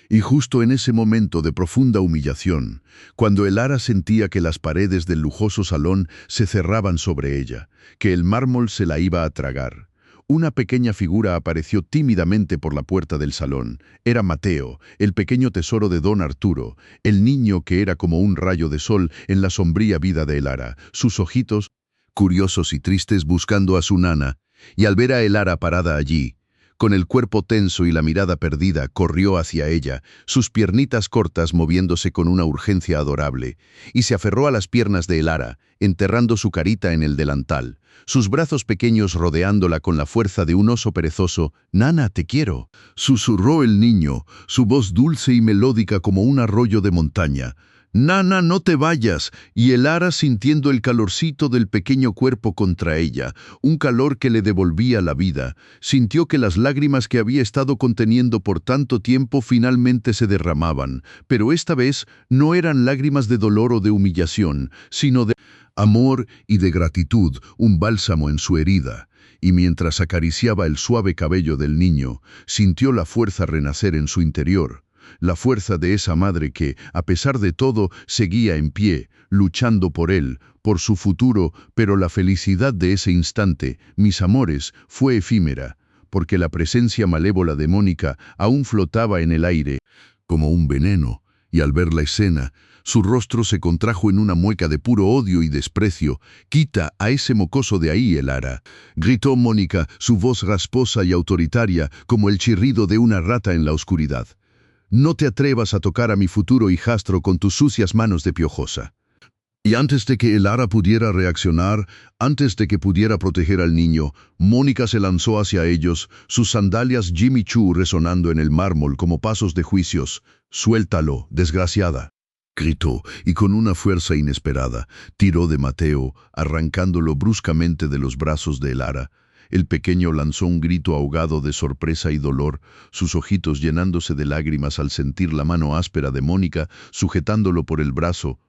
Y justo en ese momento de profunda humillación, cuando Elara sentía que las paredes del lujoso salón se cerraban sobre ella, que el mármol se la iba a tragar, una pequeña figura apareció tímidamente por la puerta del salón. Era Mateo, el pequeño tesoro de don Arturo, el niño que era como un rayo de sol en la sombría vida de Elara, sus ojitos, curiosos y tristes buscando a su nana, y al ver a Elara parada allí, con el cuerpo tenso y la mirada perdida, corrió hacia ella, sus piernitas cortas moviéndose con una urgencia adorable, y se aferró a las piernas de Elara, enterrando su carita en el delantal, sus brazos pequeños rodeándola con la fuerza de un oso perezoso. «Nana, te quiero», susurró el niño, su voz dulce y melódica como un arroyo de montaña. «Nana, no te vayas», y Elara sintiendo el calorcito del pequeño cuerpo contra ella, un calor que le devolvía la vida, sintió que las lágrimas que había estado conteniendo por tanto tiempo finalmente se derramaban, pero esta vez no eran lágrimas de dolor o de humillación, sino de amor y de gratitud, un bálsamo en su herida. Y mientras acariciaba el suave cabello del niño, sintió la fuerza renacer en su interior. La fuerza de esa madre que, a pesar de todo, seguía en pie, luchando por él, por su futuro, pero la felicidad de ese instante, mis amores, fue efímera, porque la presencia malévola de Mónica aún flotaba en el aire, como un veneno, y al ver la escena, su rostro se contrajo en una mueca de puro odio y desprecio. «Quita a ese mocoso de ahí, Elara», gritó Mónica, su voz rasposa y autoritaria, como el chirrido de una rata en la oscuridad. «No te atrevas a tocar a mi futuro hijastro con tus sucias manos de piojosa». Y antes de que Elara pudiera reaccionar, antes de que pudiera proteger al niño, Mónica se lanzó hacia ellos, sus sandalias Jimmy Choo resonando en el mármol como pasos de juicios. «Suéltalo, desgraciada», gritó, y con una fuerza inesperada, tiró de Mateo, arrancándolo bruscamente de los brazos de Elara. El pequeño lanzó un grito ahogado de sorpresa y dolor, sus ojitos llenándose de lágrimas al sentir la mano áspera de Mónica sujetándolo por el brazo.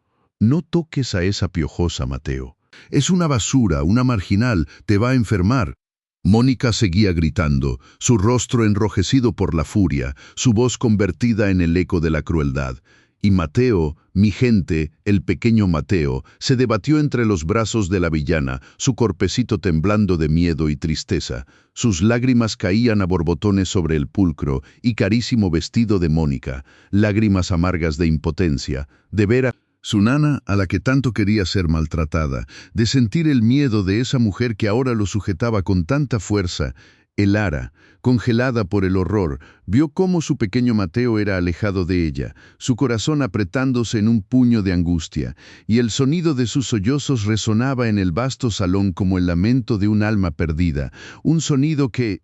«No toques a esa piojosa, Mateo. Es una basura, una marginal, te va a enfermar». Mónica seguía gritando, su rostro enrojecido por la furia, su voz convertida en el eco de la crueldad. Y Mateo, mi gente, el pequeño Mateo, se debatió entre los brazos de la villana, su corpecito temblando de miedo y tristeza. Sus lágrimas caían a borbotones sobre el pulcro y carísimo vestido de Mónica, lágrimas amargas de impotencia, de ver a su nana, a la que tanto quería ser maltratada, de sentir el miedo de esa mujer que ahora lo sujetaba con tanta fuerza. Elara, congelada por el horror, vio cómo su pequeño Mateo era alejado de ella, su corazón apretándose en un puño de angustia, y el sonido de sus sollozos resonaba en el vasto salón como el lamento de un alma perdida, un sonido que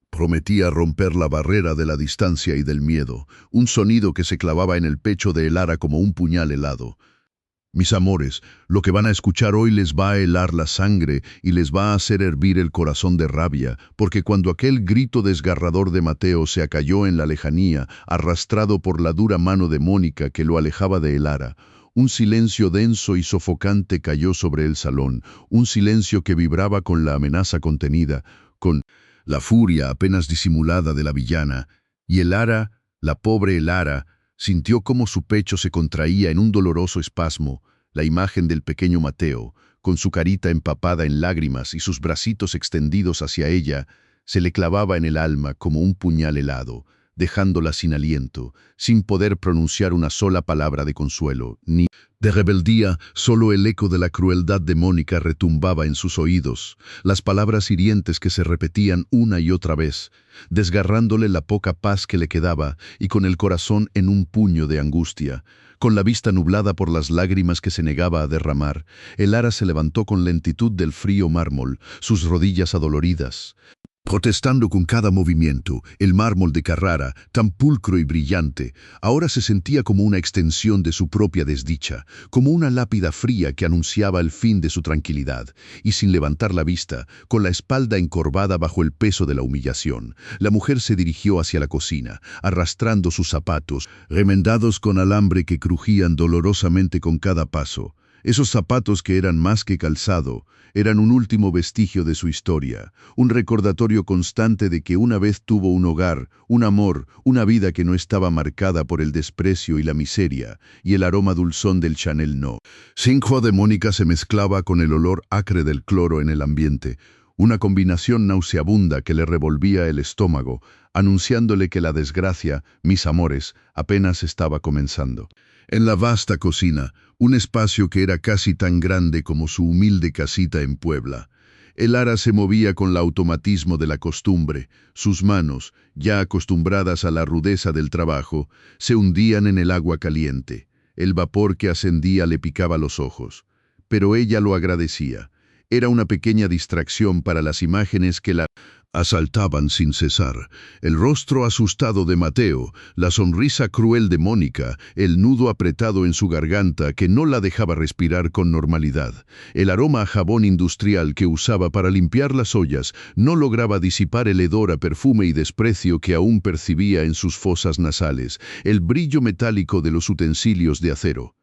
prometía romper la barrera de la distancia y del miedo, un sonido que se clavaba en el pecho de Elara como un puñal helado. Mis amores, lo que van a escuchar hoy les va a helar la sangre y les va a hacer hervir el corazón de rabia, porque cuando aquel grito desgarrador de Mateo se acalló en la lejanía, arrastrado por la dura mano de Mónica que lo alejaba de Elara, un silencio denso y sofocante cayó sobre el salón, un silencio que vibraba con la amenaza contenida, con la furia apenas disimulada de la villana, y Elara, la pobre Elara, sintió cómo su pecho se contraía en un doloroso espasmo, la imagen del pequeño Mateo, con su carita empapada en lágrimas y sus bracitos extendidos hacia ella, se le clavaba en el alma como un puñal helado. dejándola sin aliento, sin poder pronunciar una sola palabra de consuelo, ni de rebeldía. Solo el eco de la crueldad de Mónica retumbaba en sus oídos, las palabras hirientes que se repetían una y otra vez, desgarrándole la poca paz que le quedaba y con el corazón en un puño de angustia. Con la vista nublada por las lágrimas que se negaba a derramar, el ara se levantó con lentitud del frío mármol, sus rodillas adoloridas, protestando con cada movimiento. El mármol de Carrara, tan pulcro y brillante, ahora se sentía como una extensión de su propia desdicha, como una lápida fría que anunciaba el fin de su tranquilidad. Y sin levantar la vista, con la espalda encorvada bajo el peso de la humillación, la mujer se dirigió hacia la cocina, arrastrando sus zapatos, remendados con alambre que crujían dolorosamente con cada paso. Esos zapatos que eran más que calzado, eran un último vestigio de su historia, un recordatorio constante de que una vez tuvo un hogar, un amor, una vida que no estaba marcada por el desprecio y la miseria, y el aroma dulzón del Chanel No. 5 de Mónica se mezclaba con el olor acre del cloro en el ambiente, una combinación nauseabunda que le revolvía el estómago, anunciándole que la desgracia, mis amores, apenas estaba comenzando. En la vasta cocina, un espacio que era casi tan grande como su humilde casita en Puebla, el ara se movía con el automatismo de la costumbre. Sus manos, ya acostumbradas a la rudeza del trabajo, se hundían en el agua caliente. El vapor que ascendía le picaba los ojos. Pero ella lo agradecía. Era una pequeña distracción para las imágenes que la asaltaban sin cesar. El rostro asustado de Mateo, la sonrisa cruel de Mónica, el nudo apretado en su garganta que no la dejaba respirar con normalidad. El aroma a jabón industrial que usaba para limpiar las ollas no lograba disipar el hedor a perfume y desprecio que aún percibía en sus fosas nasales, el brillo metálico de los utensilios de acero,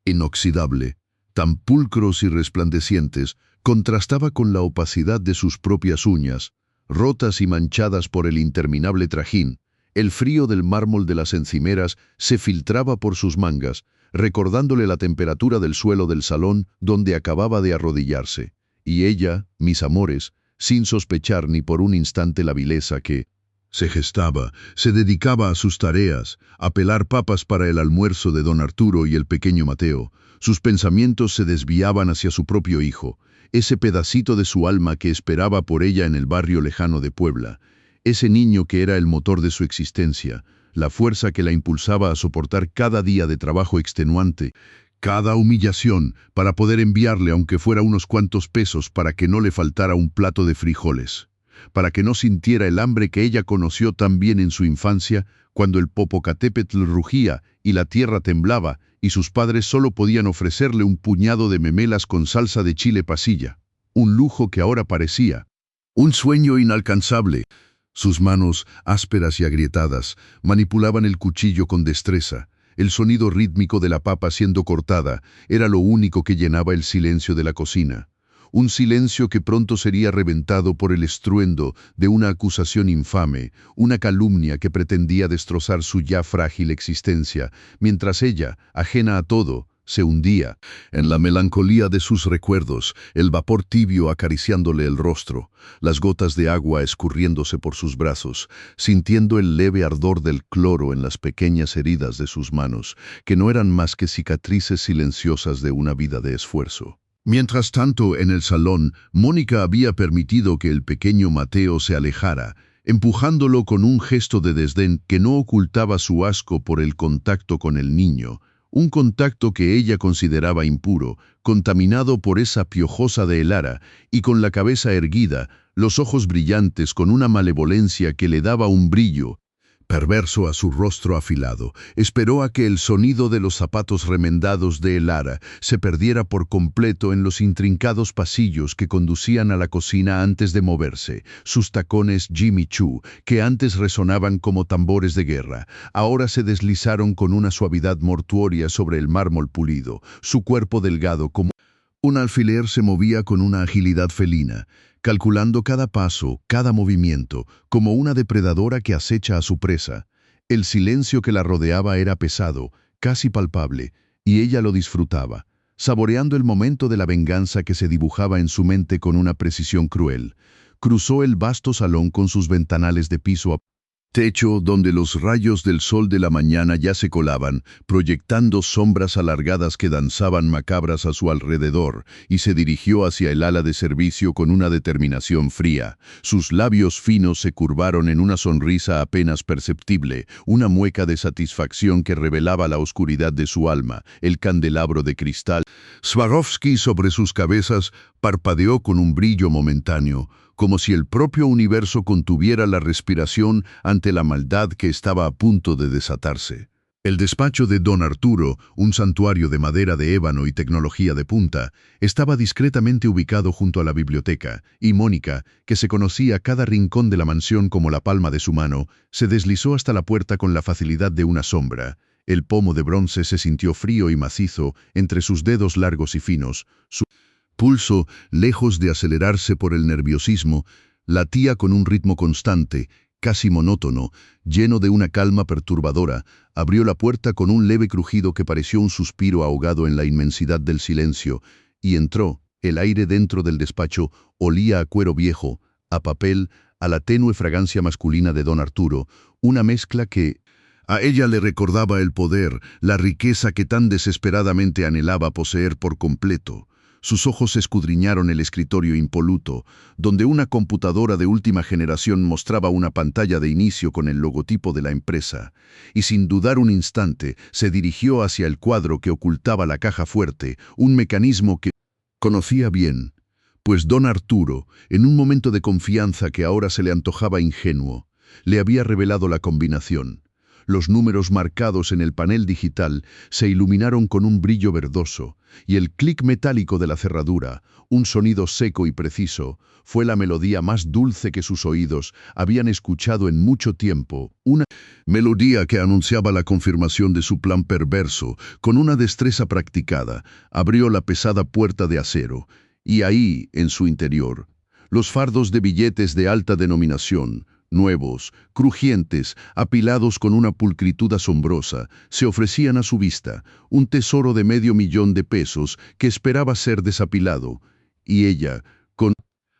inoxidable, tan pulcros y resplandecientes, contrastaba con la opacidad de sus propias uñas, rotas y manchadas por el interminable trajín. El frío del mármol de las encimeras se filtraba por sus mangas, recordándole la temperatura del suelo del salón donde acababa de arrodillarse. Y ella, mis amores, sin sospechar ni por un instante la vileza que se gestaba, se dedicaba a sus tareas, a pelar papas para el almuerzo de don Arturo y el pequeño Mateo. Sus pensamientos se desviaban hacia su propio hijo, ese pedacito de su alma que esperaba por ella en el barrio lejano de Puebla, ese niño que era el motor de su existencia, la fuerza que la impulsaba a soportar cada día de trabajo extenuante, cada humillación, para poder enviarle aunque fuera unos cuantos pesos para que no le faltara un plato de frijoles, para que no sintiera el hambre que ella conoció tan bien en su infancia, cuando el Popocatépetl rugía y la tierra temblaba, y sus padres solo podían ofrecerle un puñado de memelas con salsa de chile pasilla, un lujo que ahora parecía un sueño inalcanzable. Sus manos, ásperas y agrietadas, manipulaban el cuchillo con destreza. El sonido rítmico de la papa siendo cortada era lo único que llenaba el silencio de la cocina. Un silencio que pronto sería reventado por el estruendo de una acusación infame, una calumnia que pretendía destrozar su ya frágil existencia, mientras ella, ajena a todo, se hundía en la melancolía de sus recuerdos, el vapor tibio acariciándole el rostro, las gotas de agua escurriéndose por sus brazos, sintiendo el leve ardor del cloro en las pequeñas heridas de sus manos, que no eran más que cicatrices silenciosas de una vida de esfuerzo. Mientras tanto, en el salón, Mónica había permitido que el pequeño Mateo se alejara, empujándolo con un gesto de desdén que no ocultaba su asco por el contacto con el niño, un contacto que ella consideraba impuro, contaminado por esa piojosa de Elara, y con la cabeza erguida, los ojos brillantes con una malevolencia que le daba un brillo perverso a su rostro afilado, esperó a que el sonido de los zapatos remendados de Elara se perdiera por completo en los intrincados pasillos que conducían a la cocina antes de moverse. Sus tacones Jimmy Choo, que antes resonaban como tambores de guerra, ahora se deslizaron con una suavidad mortuoria sobre el mármol pulido. Su cuerpo delgado como un alfiler se movía con una agilidad felina, calculando cada paso, cada movimiento, como una depredadora que acecha a su presa. El silencio que la rodeaba era pesado, casi palpable, y ella lo disfrutaba, saboreando el momento de la venganza que se dibujaba en su mente con una precisión cruel. Cruzó el vasto salón con sus ventanales de piso Techo donde los rayos del sol de la mañana ya se colaban, proyectando sombras alargadas que danzaban macabras a su alrededor, y se dirigió hacia el ala de servicio con una determinación fría. Sus labios finos se curvaron en una sonrisa apenas perceptible, una mueca de satisfacción que revelaba la oscuridad de su alma, el candelabro de cristal. Swarovski sobre sus cabezas parpadeó con un brillo momentáneo, como si el propio universo contuviera la respiración ante la maldad que estaba a punto de desatarse. El despacho de don Arturo, un santuario de madera de ébano y tecnología de punta, estaba discretamente ubicado junto a la biblioteca, y Mónica, que se conocía cada rincón de la mansión como la palma de su mano, se deslizó hasta la puerta con la facilidad de una sombra. El pomo de bronce se sintió frío y macizo entre sus dedos largos y finos. Su pulso, lejos de acelerarse por el nerviosismo, latía con un ritmo constante, casi monótono, lleno de una calma perturbadora. Abrió la puerta con un leve crujido que pareció un suspiro ahogado en la inmensidad del silencio, y entró. El aire dentro del despacho olía a cuero viejo, a papel, a la tenue fragancia masculina de don Arturo, una mezcla que a ella le recordaba el poder, la riqueza que tan desesperadamente anhelaba poseer por completo. Sus ojos escudriñaron el escritorio impoluto, donde una computadora de última generación mostraba una pantalla de inicio con el logotipo de la empresa, y sin dudar un instante se dirigió hacia el cuadro que ocultaba la caja fuerte, un mecanismo que conocía bien, pues don Arturo, en un momento de confianza que ahora se le antojaba ingenuo, le había revelado la combinación. Los números marcados en el panel digital se iluminaron con un brillo verdoso, y el clic metálico de la cerradura, un sonido seco y preciso, fue la melodía más dulce que sus oídos habían escuchado en mucho tiempo, una melodía que anunciaba la confirmación de su plan perverso. Con una destreza practicada, abrió la pesada puerta de acero, y ahí, en su interior, los fardos de billetes de alta denominación, nuevos, crujientes, apilados con una pulcritud asombrosa, se ofrecían a su vista, un tesoro de $500,000 que esperaba ser desapilado, y ella, con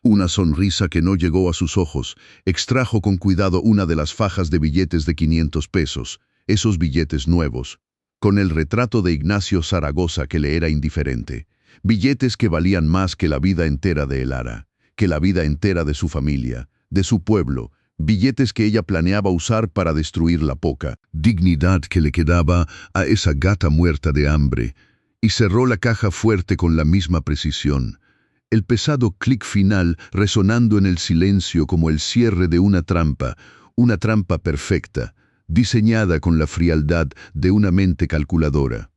una sonrisa que no llegó a sus ojos, extrajo con cuidado una de las fajas de billetes de $500, esos billetes nuevos, con el retrato de Ignacio Zaragoza que le era indiferente, billetes que valían más que la vida entera de Elara, que la vida entera de su familia, de su pueblo, billetes que ella planeaba usar para destruir la poca dignidad que le quedaba a esa gata muerta de hambre, y cerró la caja fuerte con la misma precisión, el pesado clic final resonando en el silencio como el cierre de una trampa perfecta, diseñada con la frialdad de una mente calculadora.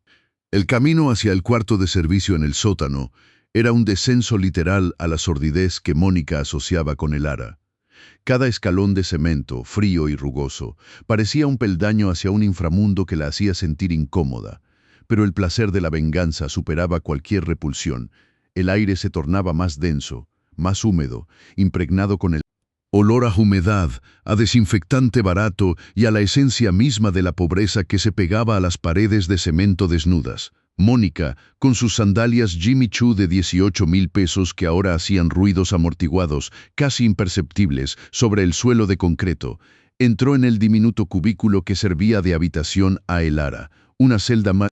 El camino hacia el cuarto de servicio en el sótano era un descenso literal a la sordidez que Mónica asociaba con Elara. Cada escalón de cemento, frío y rugoso, parecía un peldaño hacia un inframundo que la hacía sentir incómoda, pero el placer de la venganza superaba cualquier repulsión. El aire se tornaba más denso, más húmedo, impregnado con el olor a humedad, a desinfectante barato y a la esencia misma de la pobreza que se pegaba a las paredes de cemento desnudas. Mónica, con sus sandalias Jimmy Choo de $18,000 que ahora hacían ruidos amortiguados, casi imperceptibles, sobre el suelo de concreto, entró en el diminuto cubículo que servía de habitación a Elara, una celda más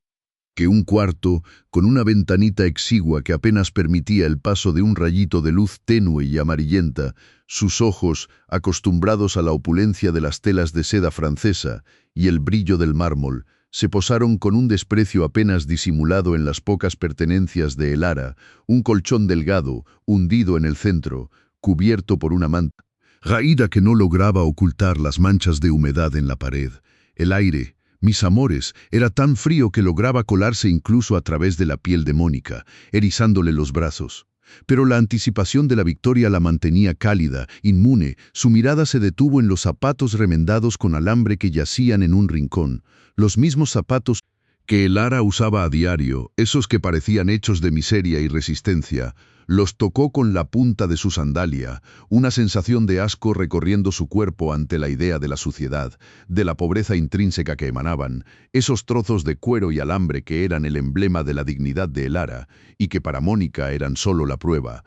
que un cuarto, con una ventanita exigua que apenas permitía el paso de un rayito de luz tenue y amarillenta. Sus ojos, acostumbrados a la opulencia de las telas de seda francesa y el brillo del mármol, se posaron con un desprecio apenas disimulado en las pocas pertenencias de Elara, un colchón delgado, hundido en el centro, cubierto por una manta raída que no lograba ocultar las manchas de humedad en la pared. El aire, mis amores, era tan frío que lograba colarse incluso a través de la piel de Mónica, erizándole los brazos. Pero la anticipación de la victoria la mantenía cálida, inmune. Su mirada se detuvo en los zapatos remendados con alambre que yacían en un rincón, los mismos zapatos que Elara usaba a diario, esos que parecían hechos de miseria y resistencia. Los tocó con la punta de su sandalia, una sensación de asco recorriendo su cuerpo ante la idea de la suciedad, de la pobreza intrínseca que emanaban, esos trozos de cuero y alambre que eran el emblema de la dignidad de Elara, y que para Mónica eran solo la prueba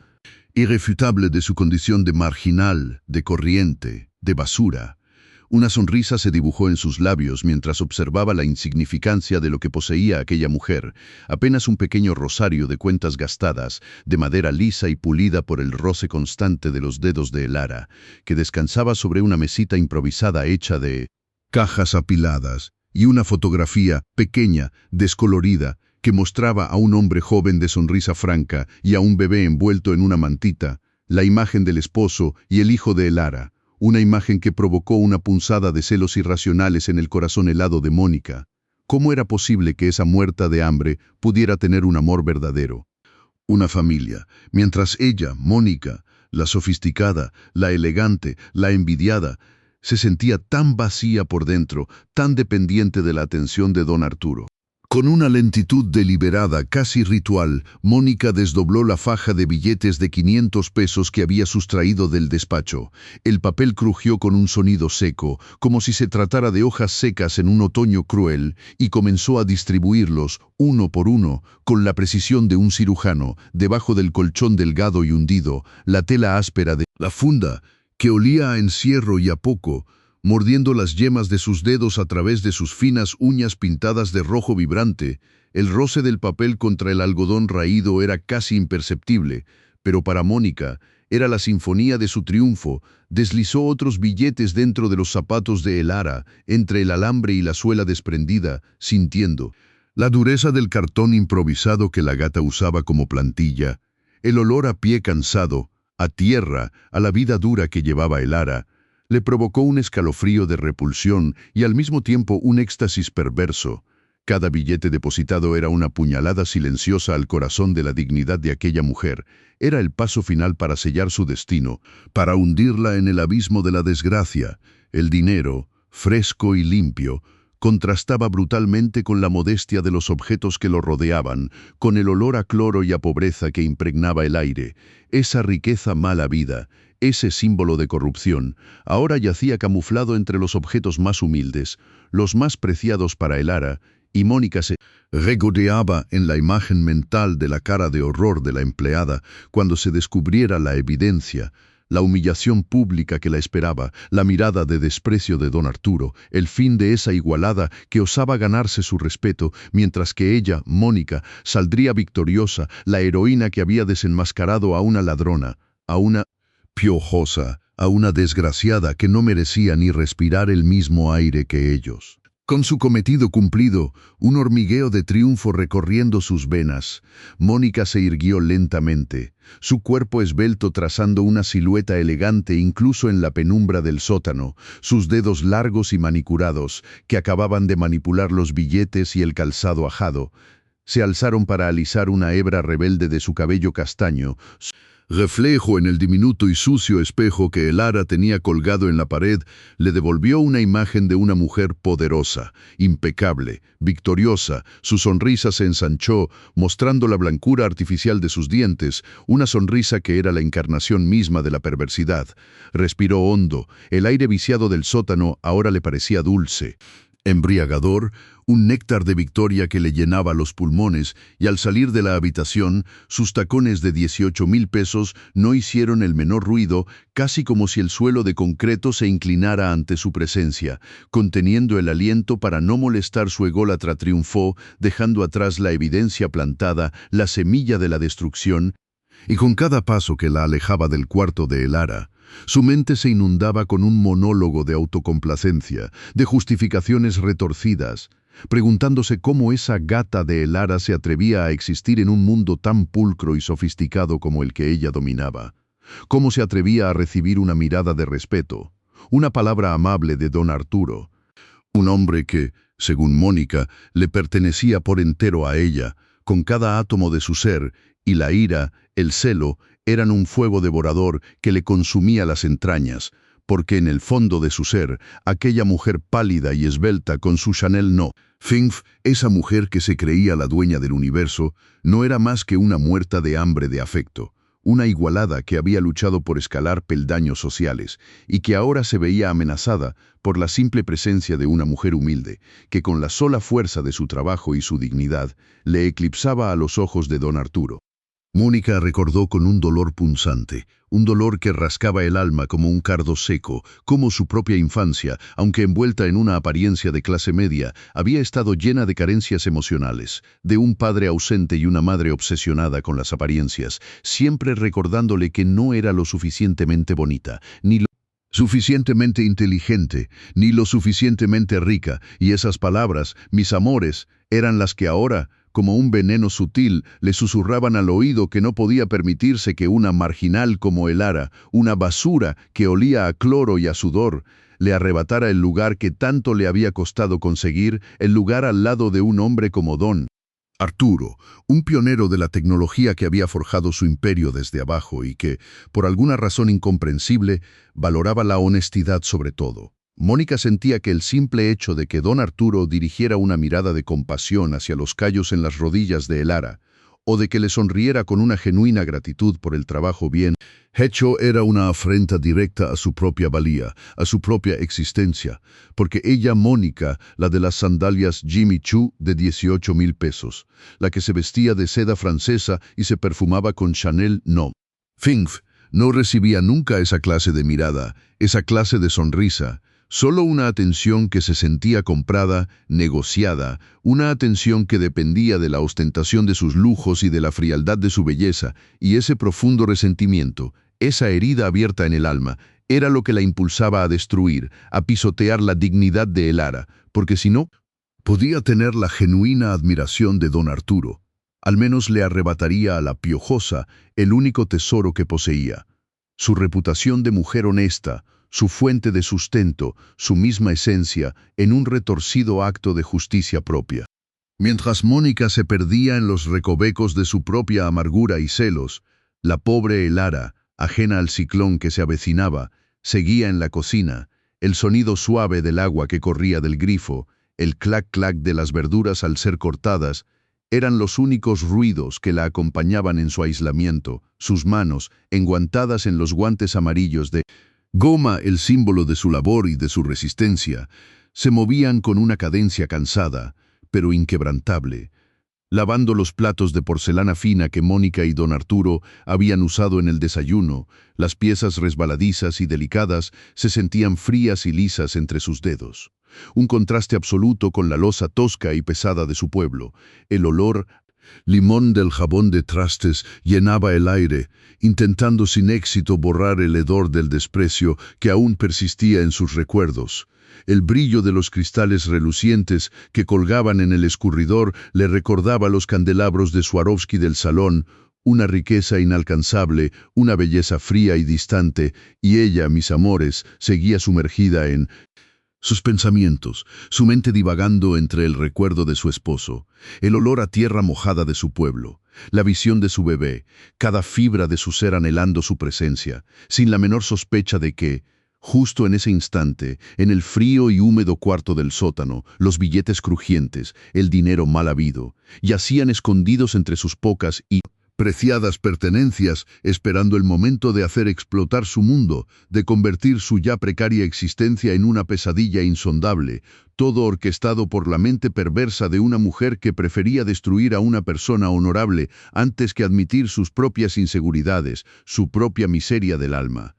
irrefutable de su condición de marginal, de corriente, de basura. Una sonrisa se dibujó en sus labios mientras observaba la insignificancia de lo que poseía aquella mujer, apenas un pequeño rosario de cuentas gastadas, de madera lisa y pulida por el roce constante de los dedos de Elara, que descansaba sobre una mesita improvisada hecha de cajas apiladas y una fotografía pequeña, descolorida, que mostraba a un hombre joven de sonrisa franca y a un bebé envuelto en una mantita, la imagen del esposo y el hijo de Elara. Una imagen que provocó una punzada de celos irracionales en el corazón helado de Mónica. ¿Cómo era posible que esa muerta de hambre pudiera tener un amor verdadero? Una familia, mientras ella, Mónica, la sofisticada, la elegante, la envidiada, se sentía tan vacía por dentro, tan dependiente de la atención de don Arturo. Con una lentitud deliberada, casi ritual, Mónica desdobló la faja de billetes de 500 pesos que había sustraído del despacho. El papel crujió con un sonido seco, como si se tratara de hojas secas en un otoño cruel, y comenzó a distribuirlos, uno por uno, con la precisión de un cirujano, debajo del colchón delgado y hundido, la tela áspera de la funda, que olía a encierro y a poco, mordiendo las yemas de sus dedos a través de sus finas uñas pintadas de rojo vibrante. El roce del papel contra el algodón raído era casi imperceptible, pero para Mónica era la sinfonía de su triunfo. Deslizó otros billetes dentro de los zapatos de Elara, entre el alambre y la suela desprendida, sintiendo la dureza del cartón improvisado que la gata usaba como plantilla, el olor a pie cansado, a tierra, a la vida dura que llevaba Elara. Le provocó un escalofrío de repulsión y al mismo tiempo un éxtasis perverso. Cada billete depositado era una puñalada silenciosa al corazón de la dignidad de aquella mujer. Era el paso final para sellar su destino, para hundirla en el abismo de la desgracia. El dinero, fresco y limpio, contrastaba brutalmente con la modestia de los objetos que lo rodeaban, con el olor a cloro y a pobreza que impregnaba el aire. Esa riqueza mala vida, ese símbolo de corrupción, ahora yacía camuflado entre los objetos más humildes, los más preciados para Elara, y Mónica se regodeaba en la imagen mental de la cara de horror de la empleada cuando se descubriera la evidencia, la humillación pública que la esperaba, la mirada de desprecio de don Arturo, el fin de esa igualada que osaba ganarse su respeto, mientras que ella, Mónica, saldría victoriosa, la heroína que había desenmascarado a una ladrona, a una piojosa, a una desgraciada que no merecía ni respirar el mismo aire que ellos. Con su cometido cumplido, un hormigueo de triunfo recorriendo sus venas, Mónica se irguió lentamente, su cuerpo esbelto trazando una silueta elegante incluso en la penumbra del sótano, sus dedos largos y manicurados, que acababan de manipular los billetes y el calzado ajado, se alzaron para alisar una hebra rebelde de su cabello castaño, reflejo en el diminuto y sucio espejo que Elara tenía colgado en la pared, le devolvió una imagen de una mujer poderosa, impecable, victoriosa. Su sonrisa se ensanchó, mostrando la blancura artificial de sus dientes, una sonrisa que era la encarnación misma de la perversidad. Respiró hondo, el aire viciado del sótano ahora le parecía dulce, embriagador, un néctar de victoria que le llenaba los pulmones, y al salir de la habitación, sus tacones de 18,000 pesos no hicieron el menor ruido, casi como si el suelo de concreto se inclinara ante su presencia. Conteniendo el aliento para no molestar su ególatra, triunfó, dejando atrás la evidencia plantada, la semilla de la destrucción, y con cada paso que la alejaba del cuarto de Elara, su mente se inundaba con un monólogo de autocomplacencia, de justificaciones retorcidas, preguntándose cómo esa gata de Elara se atrevía a existir en un mundo tan pulcro y sofisticado como el que ella dominaba. Cómo se atrevía a recibir una mirada de respeto, una palabra amable de don Arturo, un hombre que, según Mónica, le pertenecía por entero a ella, con cada átomo de su ser, y la ira, el celo, eran un fuego devorador que le consumía las entrañas, porque en el fondo de su ser, aquella mujer pálida y esbelta con su Chanel no. Finf, esa mujer que se creía la dueña del universo, no era más que una muerta de hambre de afecto, una igualada que había luchado por escalar peldaños sociales y que ahora se veía amenazada por la simple presencia de una mujer humilde, que con la sola fuerza de su trabajo y su dignidad le eclipsaba a los ojos de don Arturo. Mónica recordó con un dolor punzante, un dolor que rascaba el alma como un cardo seco, como su propia infancia, aunque envuelta en una apariencia de clase media, había estado llena de carencias emocionales, de un padre ausente y una madre obsesionada con las apariencias, siempre recordándole que no era lo suficientemente bonita, ni lo suficientemente inteligente, ni lo suficientemente rica, y esas palabras, mis amores, eran las que ahora, como un veneno sutil, le susurraban al oído que no podía permitirse que una marginal como Elara, una basura que olía a cloro y a sudor, le arrebatara el lugar que tanto le había costado conseguir, el lugar al lado de un hombre como Don Arturo, un pionero de la tecnología que había forjado su imperio desde abajo y que, por alguna razón incomprensible, valoraba la honestidad sobre todo. Mónica sentía que el simple hecho de que don Arturo dirigiera una mirada de compasión hacia los callos en las rodillas de Elara, o de que le sonriera con una genuina gratitud por el trabajo bien hecho, era una afrenta directa a su propia valía, a su propia existencia, porque ella, Mónica, la de las sandalias Jimmy Choo de 18,000 pesos, la que se vestía de seda francesa y se perfumaba con Chanel, no. Finf no recibía nunca esa clase de mirada, esa clase de sonrisa. Solo una atención que se sentía comprada, negociada, una atención que dependía de la ostentación de sus lujos y de la frialdad de su belleza, y ese profundo resentimiento, esa herida abierta en el alma, era lo que la impulsaba a destruir, a pisotear la dignidad de Elara, porque si no, podía tener la genuina admiración de don Arturo. Al menos le arrebataría a la piojosa el único tesoro que poseía, su reputación de mujer honesta, su fuente de sustento, su misma esencia, en un retorcido acto de justicia propia. Mientras Mónica se perdía en los recovecos de su propia amargura y celos, la pobre Elara, ajena al ciclón que se avecinaba, seguía en la cocina, el sonido suave del agua que corría del grifo, el clac-clac de las verduras al ser cortadas, eran los únicos ruidos que la acompañaban en su aislamiento, sus manos, enguantadas en los guantes amarillos de goma, el símbolo de su labor y de su resistencia, se movían con una cadencia cansada, pero inquebrantable, lavando los platos de porcelana fina que Mónica y don Arturo habían usado en el desayuno. Las piezas resbaladizas y delicadas se sentían frías y lisas entre sus dedos. Un contraste absoluto con la loza tosca y pesada de su pueblo. El olor limón del jabón de trastes llenaba el aire, intentando sin éxito borrar el hedor del desprecio que aún persistía en sus recuerdos. El brillo de los cristales relucientes que colgaban en el escurridor le recordaba los candelabros de Swarovski del salón, una riqueza inalcanzable, una belleza fría y distante, y ella, mis amores, seguía sumergida en sus pensamientos, su mente divagando entre el recuerdo de su esposo, el olor a tierra mojada de su pueblo, la visión de su bebé, cada fibra de su ser anhelando su presencia, sin la menor sospecha de que, justo en ese instante, en el frío y húmedo cuarto del sótano, los billetes crujientes, el dinero mal habido, yacían escondidos entre sus pocas y preciadas pertenencias, esperando el momento de hacer explotar su mundo, de convertir su ya precaria existencia en una pesadilla insondable, todo orquestado por la mente perversa de una mujer que prefería destruir a una persona honorable antes que admitir sus propias inseguridades, su propia miseria del alma.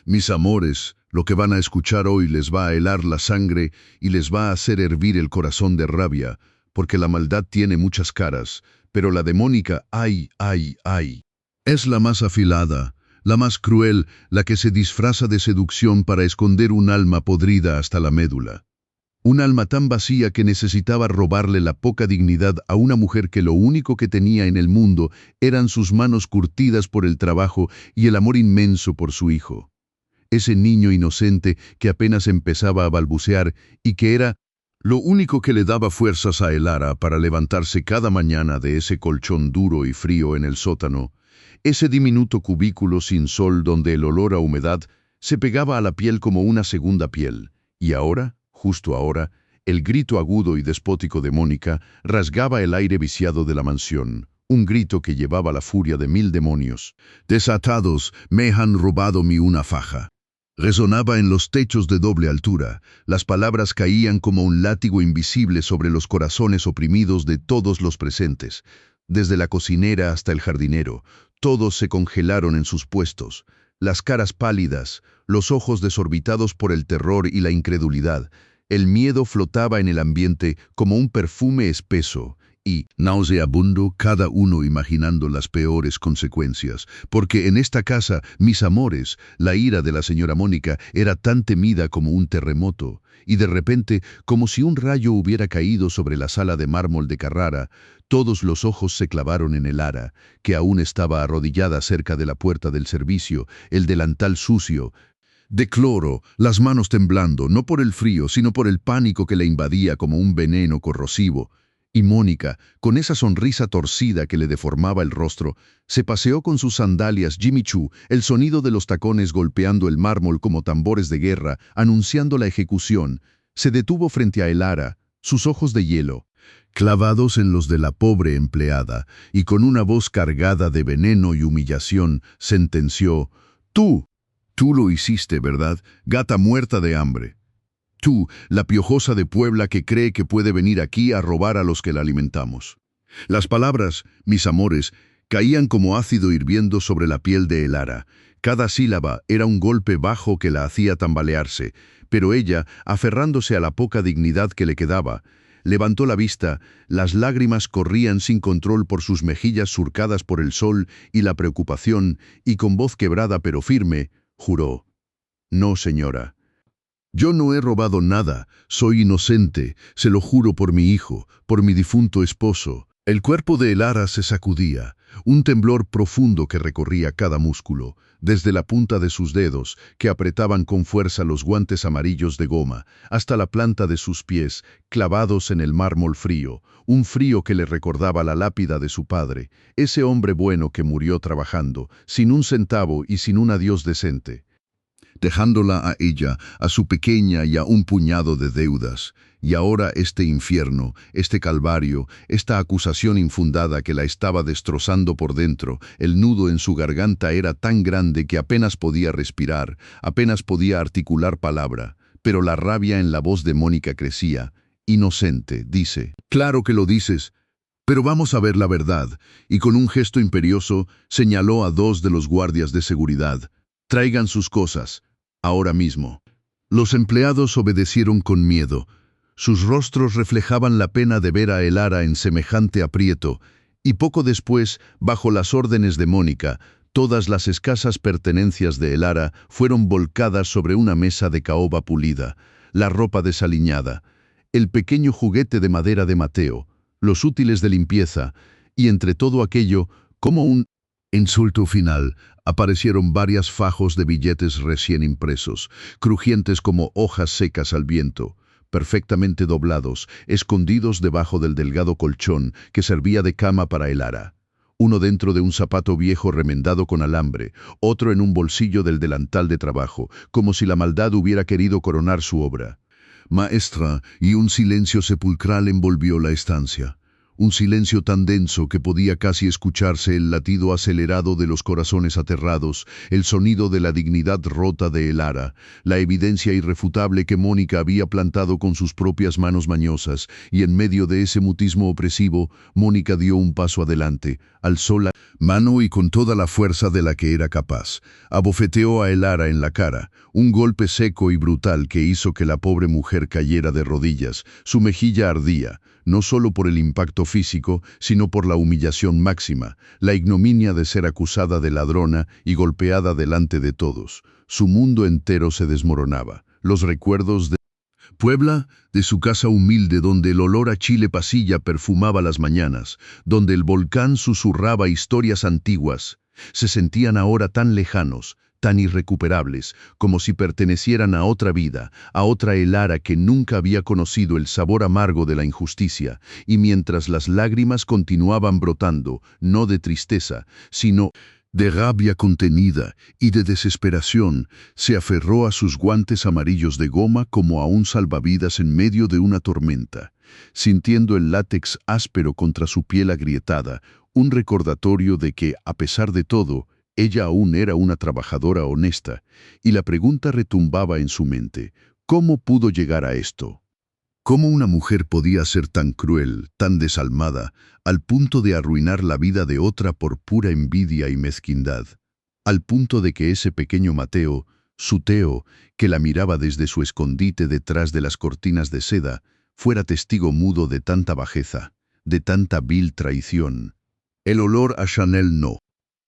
Mis amores, lo que van a escuchar hoy les va a helar la sangre y les va a hacer hervir el corazón de rabia, porque la maldad tiene muchas caras, pero la de Mónica, ay, ay, ay, es la más afilada, la más cruel, la que se disfraza de seducción para esconder un alma podrida hasta la médula. Un alma tan vacía que necesitaba robarle la poca dignidad a una mujer que lo único que tenía en el mundo eran sus manos curtidas por el trabajo y el amor inmenso por su hijo. Ese niño inocente que apenas empezaba a balbucear y que era lo único que le daba fuerzas a Elara para levantarse cada mañana de ese colchón duro y frío en el sótano, ese diminuto cubículo sin sol donde el olor a humedad se pegaba a la piel como una segunda piel, y ahora, justo ahora, el grito agudo y despótico de Mónica rasgaba el aire viciado de la mansión, un grito que llevaba la furia de 1000 demonios. Desatados, me han robado mi una faja. Resonaba en los techos de doble altura, las palabras caían como un látigo invisible sobre los corazones oprimidos de todos los presentes. Desde la cocinera hasta el jardinero, todos se congelaron en sus puestos, las caras pálidas, los ojos desorbitados por el terror y la incredulidad. El miedo flotaba en el ambiente como un perfume espeso y, nauseabundo, cada uno imaginando las peores consecuencias, porque en esta casa, mis amores, la ira de la señora Mónica era tan temida como un terremoto, y de repente, como si un rayo hubiera caído sobre la sala de mármol de Carrara, todos los ojos se clavaron en el ara, que aún estaba arrodillada cerca de la puerta del servicio, el delantal sucio, de cloro, las manos temblando, no por el frío, sino por el pánico que le invadía como un veneno corrosivo. Y Mónica, con esa sonrisa torcida que le deformaba el rostro, se paseó con sus sandalias Jimmy Choo, el sonido de los tacones golpeando el mármol como tambores de guerra, anunciando la ejecución. Se detuvo frente a el ara, sus ojos de hielo, clavados en los de la pobre empleada, y con una voz cargada de veneno y humillación, sentenció: Tú lo hiciste, ¿verdad? Gata muerta de hambre. Tú, la piojosa de Puebla que cree que puede venir aquí a robar a los que la alimentamos. Las palabras, mis amores, caían como ácido hirviendo sobre la piel de Elara. Cada sílaba era un golpe bajo que la hacía tambalearse, pero ella, aferrándose a la poca dignidad que le quedaba, levantó la vista, las lágrimas corrían sin control por sus mejillas surcadas por el sol y la preocupación, y con voz quebrada pero firme, juró: No, señora. Yo no he robado nada, soy inocente, se lo juro por mi hijo, por mi difunto esposo. El cuerpo de Elara se sacudía, un temblor profundo que recorría cada músculo, desde la punta de sus dedos, que apretaban con fuerza los guantes amarillos de goma, hasta la planta de sus pies, clavados en el mármol frío, un frío que le recordaba la lápida de su padre, ese hombre bueno que murió trabajando, sin un centavo y sin un adiós decente, dejándola a ella, a su pequeña y a un puñado de deudas. Y ahora este infierno, este calvario, esta acusación infundada que la estaba destrozando por dentro, el nudo en su garganta era tan grande que apenas podía respirar, apenas podía articular palabra. Pero la rabia en la voz de Mónica crecía. Inocente, dice. Claro que lo dices, pero vamos a ver la verdad. Y con un gesto imperioso señaló a dos de los guardias de seguridad. Traigan sus cosas, ahora mismo. Los empleados obedecieron con miedo. Sus rostros reflejaban la pena de ver a Elara en semejante aprieto, y poco después, bajo las órdenes de Mónica, todas las escasas pertenencias de Elara fueron volcadas sobre una mesa de caoba pulida, la ropa desaliñada, el pequeño juguete de madera de Mateo, los útiles de limpieza, y entre todo aquello, como un insulto final, aparecieron varios fajos de billetes recién impresos, crujientes como hojas secas al viento, perfectamente doblados, escondidos debajo del delgado colchón que servía de cama para Elara. Uno dentro de un zapato viejo remendado con alambre, otro en un bolsillo del delantal de trabajo, como si la maldad hubiera querido coronar su obra. Maestra, y un silencio sepulcral envolvió la estancia. Un silencio tan denso que podía casi escucharse el latido acelerado de los corazones aterrados, el sonido de la dignidad rota de Elara, la evidencia irrefutable que Mónica había plantado con sus propias manos mañosas, y en medio de ese mutismo opresivo, Mónica dio un paso adelante, alzó la mano y con toda la fuerza de la que era capaz, abofeteó a Elara en la cara, un golpe seco y brutal que hizo que la pobre mujer cayera de rodillas, su mejilla ardía, no solo por el impacto físico, sino por la humillación máxima, la ignominia de ser acusada de ladrona y golpeada delante de todos. Su mundo entero se desmoronaba. Los recuerdos de Puebla, de su casa humilde donde el olor a chile pasilla perfumaba las mañanas, donde el volcán susurraba historias antiguas, se sentían ahora tan lejanos, tan irrecuperables, como si pertenecieran a otra vida, a otra Elara que nunca había conocido el sabor amargo de la injusticia, y mientras las lágrimas continuaban brotando, no de tristeza, sino de rabia contenida y de desesperación, se aferró a sus guantes amarillos de goma como a un salvavidas en medio de una tormenta, sintiendo el látex áspero contra su piel agrietada, un recordatorio de que, a pesar de todo, ella aún era una trabajadora honesta, y la pregunta retumbaba en su mente: ¿cómo pudo llegar a esto? ¿Cómo una mujer podía ser tan cruel, tan desalmada, al punto de arruinar la vida de otra por pura envidia y mezquindad? Al punto de que ese pequeño Mateo, su Teo, que la miraba desde su escondite detrás de las cortinas de seda, fuera testigo mudo de tanta bajeza, de tanta vil traición. El olor a Chanel no.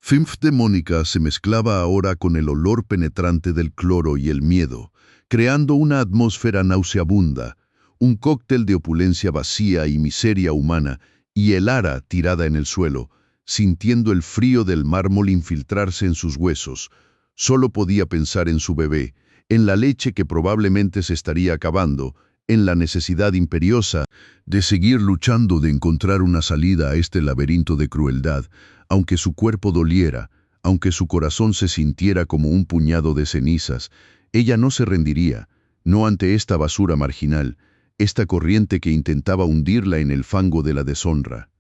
Finf de Mónica se mezclaba ahora con el olor penetrante del cloro y el miedo, creando una atmósfera nauseabunda, un cóctel de opulencia vacía y miseria humana, y Elara tirada en el suelo, sintiendo el frío del mármol infiltrarse en sus huesos. Solo podía pensar en su bebé, en la leche que probablemente se estaría acabando, en la necesidad imperiosa de seguir luchando, de encontrar una salida a este laberinto de crueldad, aunque su cuerpo doliera, aunque su corazón se sintiera como un puñado de cenizas. Ella no se rendiría, no ante esta basura marginal, esta corriente que intentaba hundirla en el fango de la deshonra.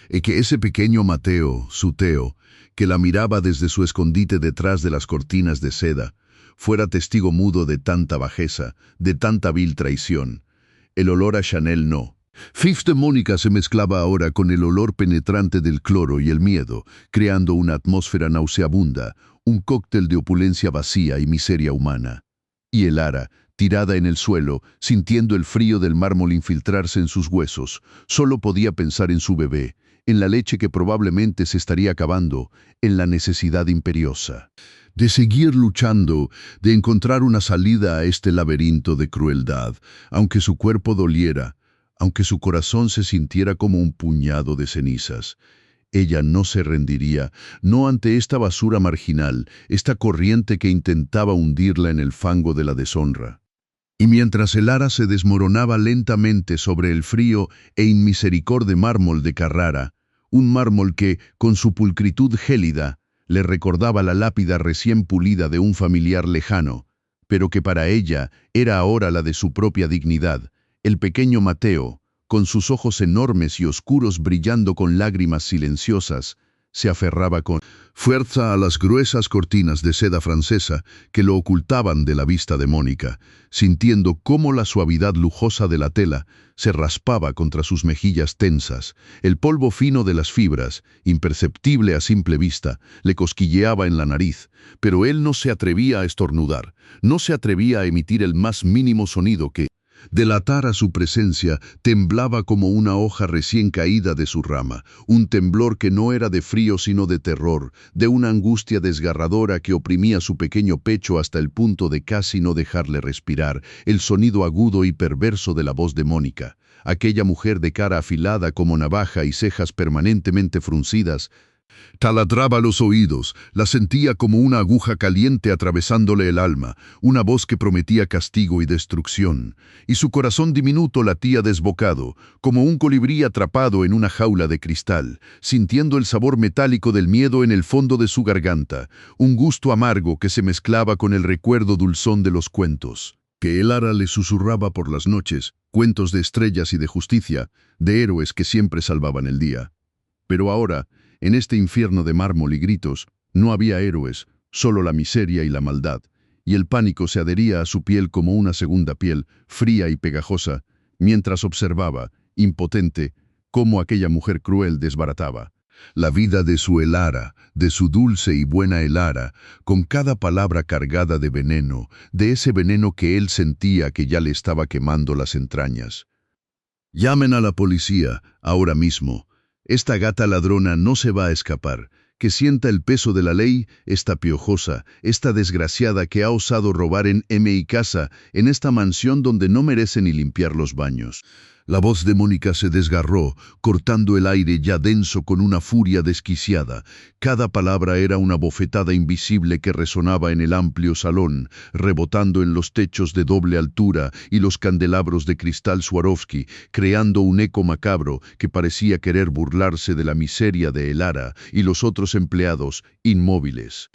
Y que ese pequeño Mateo, su Teo, que la miraba desde su escondite detrás de las cortinas de seda, fuera testigo mudo de tanta bajeza, de tanta vil traición. El olor a Chanel no. Fifth de Mónica se mezclaba ahora con el olor penetrante del cloro y el miedo, creando una atmósfera nauseabunda, un cóctel de opulencia vacía y miseria humana. Y Elara, tirada en el suelo, sintiendo el frío del mármol infiltrarse en sus huesos, solo podía pensar en su bebé, en la leche que probablemente se estaría acabando, en la necesidad imperiosa de seguir luchando, de encontrar una salida a este laberinto de crueldad, aunque su cuerpo doliera, aunque su corazón se sintiera como un puñado de cenizas. Ella no se rendiría, no ante esta basura marginal, esta corriente que intentaba hundirla en el fango de la deshonra. Y mientras Elara se desmoronaba lentamente sobre el frío e inmisericorde mármol de Carrara, un mármol que, con su pulcritud gélida, le recordaba la lápida recién pulida de un familiar lejano, pero que para ella era ahora la de su propia dignidad, el pequeño Mateo, con sus ojos enormes y oscuros brillando con lágrimas silenciosas, se aferraba con fuerza a las gruesas cortinas de seda francesa que lo ocultaban de la vista de Mónica, sintiendo cómo la suavidad lujosa de la tela se raspaba contra sus mejillas tensas. El polvo fino de las fibras, imperceptible a simple vista, le cosquilleaba en la nariz, pero él no se atrevía a estornudar, no se atrevía a emitir el más mínimo sonido que, delatara su presencia, temblaba como una hoja recién caída de su rama, un temblor que no era de frío sino de terror, de una angustia desgarradora que oprimía su pequeño pecho hasta el punto de casi no dejarle respirar, el sonido agudo y perverso de la voz de Mónica, aquella mujer de cara afilada como navaja y cejas permanentemente fruncidas, taladraba los oídos, la sentía como una aguja caliente atravesándole el alma, una voz que prometía castigo y destrucción, y su corazón diminuto latía desbocado, como un colibrí atrapado en una jaula de cristal, sintiendo el sabor metálico del miedo en el fondo de su garganta, un gusto amargo que se mezclaba con el recuerdo dulzón de los cuentos que Elara le susurraba por las noches, cuentos de estrellas y de justicia, de héroes que siempre salvaban el día. Pero ahora, en este infierno de mármol y gritos, no había héroes, solo la miseria y la maldad, y el pánico se adhería a su piel como una segunda piel, fría y pegajosa, mientras observaba, impotente, cómo aquella mujer cruel desbarataba la vida de su Elara, de su dulce y buena Elara, con cada palabra cargada de veneno, de ese veneno que él sentía que ya le estaba quemando las entrañas. «Llamen a la policía, ahora mismo. Esta gata ladrona no se va a escapar. Que sienta el peso de la ley, esta piojosa, esta desgraciada que ha osado robar en mi casa, en esta mansión donde no merece ni limpiar los baños». La voz de Mónica se desgarró, cortando el aire ya denso con una furia desquiciada. Cada palabra era una bofetada invisible que resonaba en el amplio salón, rebotando en los techos de doble altura y los candelabros de cristal Swarovski, creando un eco macabro que parecía querer burlarse de la miseria de Elara y los otros empleados, inmóviles.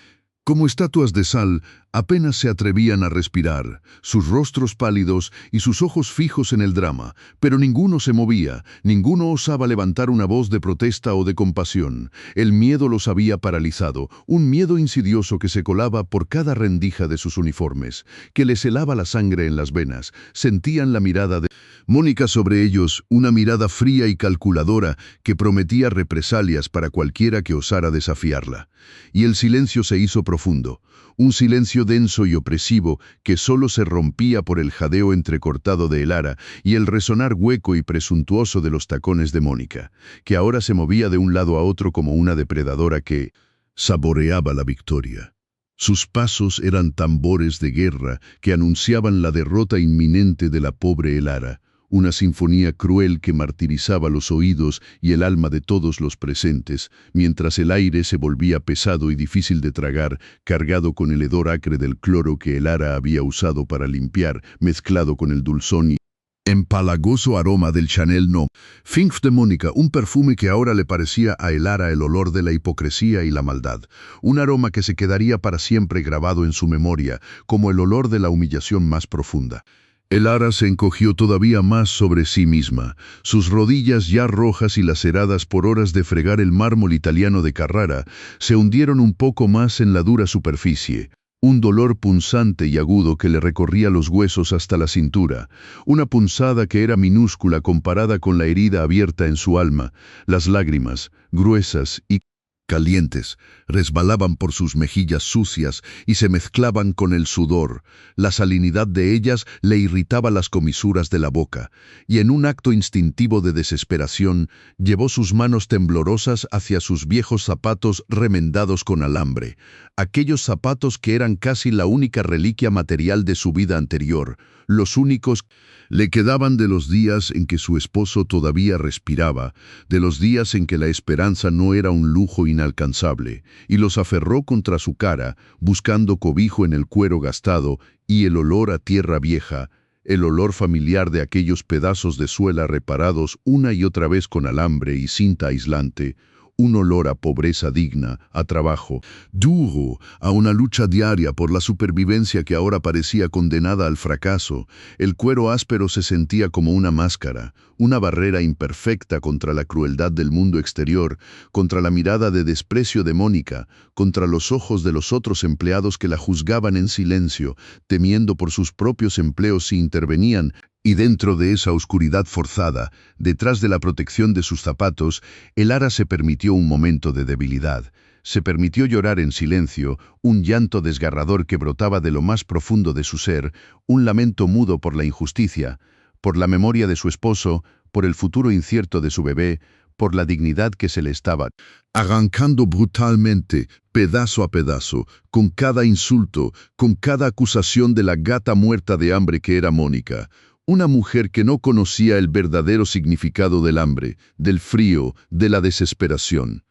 Como estatuas de sal, apenas se atrevían a respirar, sus rostros pálidos y sus ojos fijos en el drama, pero ninguno se movía, ninguno osaba levantar una voz de protesta o de compasión. El miedo los había paralizado, un miedo insidioso que se colaba por cada rendija de sus uniformes, que les helaba la sangre en las venas. Sentían la mirada de Mónica sobre ellos, una mirada fría y calculadora que prometía represalias para cualquiera que osara desafiarla. Y el silencio se hizo profundo, un silencio denso y opresivo que solo se rompía por el jadeo entrecortado de Elara y el resonar hueco y presuntuoso de los tacones de Mónica, que ahora se movía de un lado a otro como una depredadora que saboreaba la victoria. Sus pasos eran tambores de guerra que anunciaban la derrota inminente de la pobre Elara, una sinfonía cruel que martirizaba los oídos y el alma de todos los presentes, mientras el aire se volvía pesado y difícil de tragar, cargado con el hedor acre del cloro que Elara había usado para limpiar, mezclado con el dulzón y empalagoso aroma del Chanel No. Fink de Mónica, un perfume que ahora le parecía a Elara el olor de la hipocresía y la maldad, un aroma que se quedaría para siempre grabado en su memoria, como el olor de la humillación más profunda. Elara se encogió todavía más sobre sí misma, sus rodillas ya rojas y laceradas por horas de fregar el mármol italiano de Carrara, se hundieron un poco más en la dura superficie. Un dolor punzante y agudo que le recorría los huesos hasta la cintura, una punzada que era minúscula comparada con la herida abierta en su alma. Las lágrimas, gruesas y calientes, resbalaban por sus mejillas sucias y se mezclaban con el sudor. La salinidad de ellas le irritaba las comisuras de la boca, y en un acto instintivo de desesperación, llevó sus manos temblorosas hacia sus viejos zapatos remendados con alambre, aquellos zapatos que eran casi la única reliquia material de su vida anterior, los únicos le quedaban de los días en que su esposo todavía respiraba, de los días en que la esperanza no era un lujo inalcanzable, y los aferró contra su cara, buscando cobijo en el cuero gastado y el olor a tierra vieja, el olor familiar de aquellos pedazos de suela reparados una y otra vez con alambre y cinta aislante, un olor a pobreza digna, a trabajo duro, a una lucha diaria por la supervivencia que ahora parecía condenada al fracaso. El cuero áspero se sentía como una máscara, una barrera imperfecta contra la crueldad del mundo exterior, contra la mirada de desprecio de Mónica, contra los ojos de los otros empleados que la juzgaban en silencio, temiendo por sus propios empleos si intervenían. Y dentro de esa oscuridad forzada, detrás de la protección de sus zapatos, Elara se permitió un momento de debilidad. Se permitió llorar en silencio, un llanto desgarrador que brotaba de lo más profundo de su ser, un lamento mudo por la injusticia, por la memoria de su esposo, por el futuro incierto de su bebé, por la dignidad que se le estaba arrancando brutalmente, pedazo a pedazo, con cada insulto, con cada acusación de la gata muerta de hambre que era Mónica. Una mujer que no conocía el verdadero significado del hambre, del frío, de la desesperación.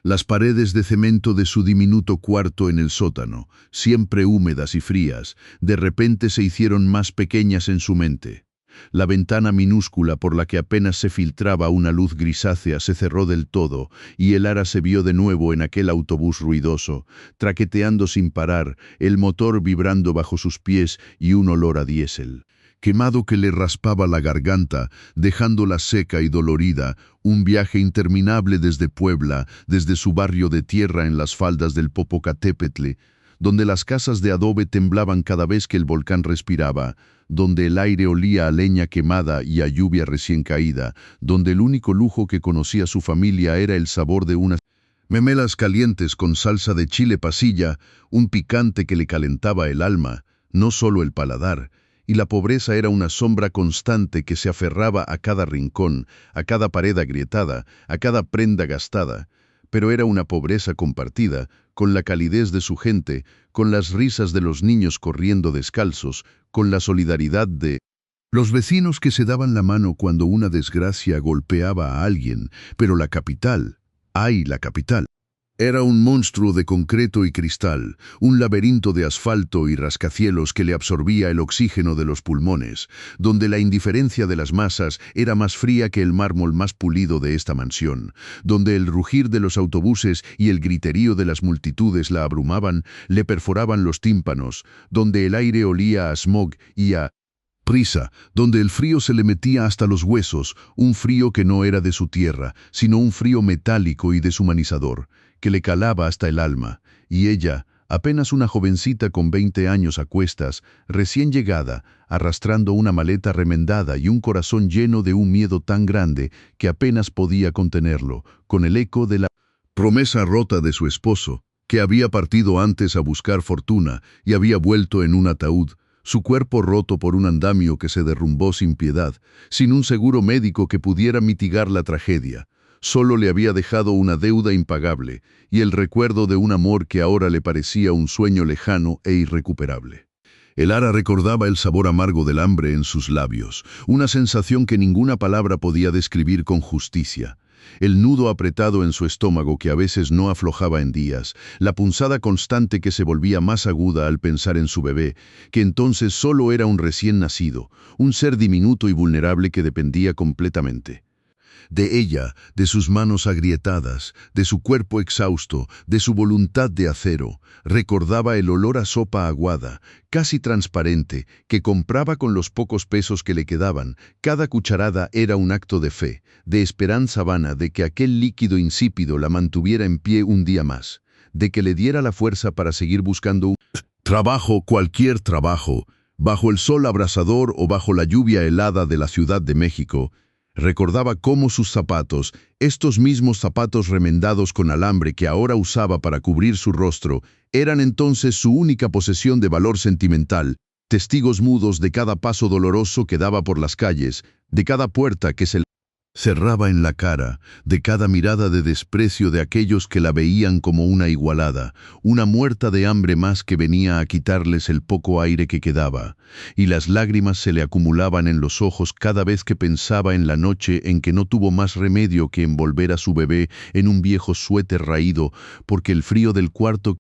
Las paredes de cemento de su diminuto cuarto en el sótano, siempre húmedas y frías, de repente se hicieron más pequeñas en su mente. La ventana minúscula por la que apenas se filtraba una luz grisácea se cerró del todo, y Elara se vio de nuevo en aquel autobús ruidoso, traqueteando sin parar, el motor vibrando bajo sus pies y un olor a diésel quemado que le raspaba la garganta, dejándola seca y dolorida, un viaje interminable desde Puebla, desde su barrio de tierra en las faldas del Popocatépetl, donde las casas de adobe temblaban cada vez que el volcán respiraba, donde el aire olía a leña quemada y a lluvia recién caída, donde el único lujo que conocía su familia era el sabor de unas memelas calientes con salsa de chile pasilla, un picante que le calentaba el alma, no solo el paladar, y la pobreza era una sombra constante que se aferraba a cada rincón, a cada pared agrietada, a cada prenda gastada, pero era una pobreza compartida, con la calidez de su gente, con las risas de los niños corriendo descalzos, con la solidaridad de los vecinos que se daban la mano cuando una desgracia golpeaba a alguien, pero la capital, ¡ay, la capital! Era un monstruo de concreto y cristal, un laberinto de asfalto y rascacielos que le absorbía el oxígeno de los pulmones, donde la indiferencia de las masas era más fría que el mármol más pulido de esta mansión, donde el rugir de los autobuses y el griterío de las multitudes la abrumaban, le perforaban los tímpanos, donde el aire olía a smog y a prisa, donde el frío se le metía hasta los huesos, un frío que no era de su tierra, sino un frío metálico y deshumanizador, que le calaba hasta el alma, y ella, apenas una jovencita con 20 años a cuestas, recién llegada, arrastrando una maleta remendada y un corazón lleno de un miedo tan grande que apenas podía contenerlo, con el eco de la promesa rota de su esposo, que había partido antes a buscar fortuna y había vuelto en un ataúd, su cuerpo roto por un andamio que se derrumbó sin piedad, sin un seguro médico que pudiera mitigar la tragedia. Solo le había dejado una deuda impagable y el recuerdo de un amor que ahora le parecía un sueño lejano e irrecuperable. Elara recordaba el sabor amargo del hambre en sus labios, una sensación que ninguna palabra podía describir con justicia. El nudo apretado en su estómago que a veces no aflojaba en días, la punzada constante que se volvía más aguda al pensar en su bebé, que entonces solo era un recién nacido, un ser diminuto y vulnerable que dependía completamente de ella, de sus manos agrietadas, de su cuerpo exhausto, de su voluntad de acero. Recordaba el olor a sopa aguada, casi transparente, que compraba con los pocos pesos que le quedaban. Cada cucharada era un acto de fe, de esperanza vana de que aquel líquido insípido la mantuviera en pie un día más, de que le diera la fuerza para seguir buscando un trabajo, cualquier trabajo, bajo el sol abrasador o bajo la lluvia helada de la Ciudad de México. Recordaba cómo sus zapatos, estos mismos zapatos remendados con alambre que ahora usaba para cubrir su rostro, eran entonces su única posesión de valor sentimental, testigos mudos de cada paso doloroso que daba por las calles, de cada puerta que se cerraba en la cara, de cada mirada de desprecio de aquellos que la veían como una igualada, una muerta de hambre más que venía a quitarles el poco aire que quedaba, y las lágrimas se le acumulaban en los ojos cada vez que pensaba en la noche en que no tuvo más remedio que envolver a su bebé en un viejo suéter raído, porque el frío del cuarto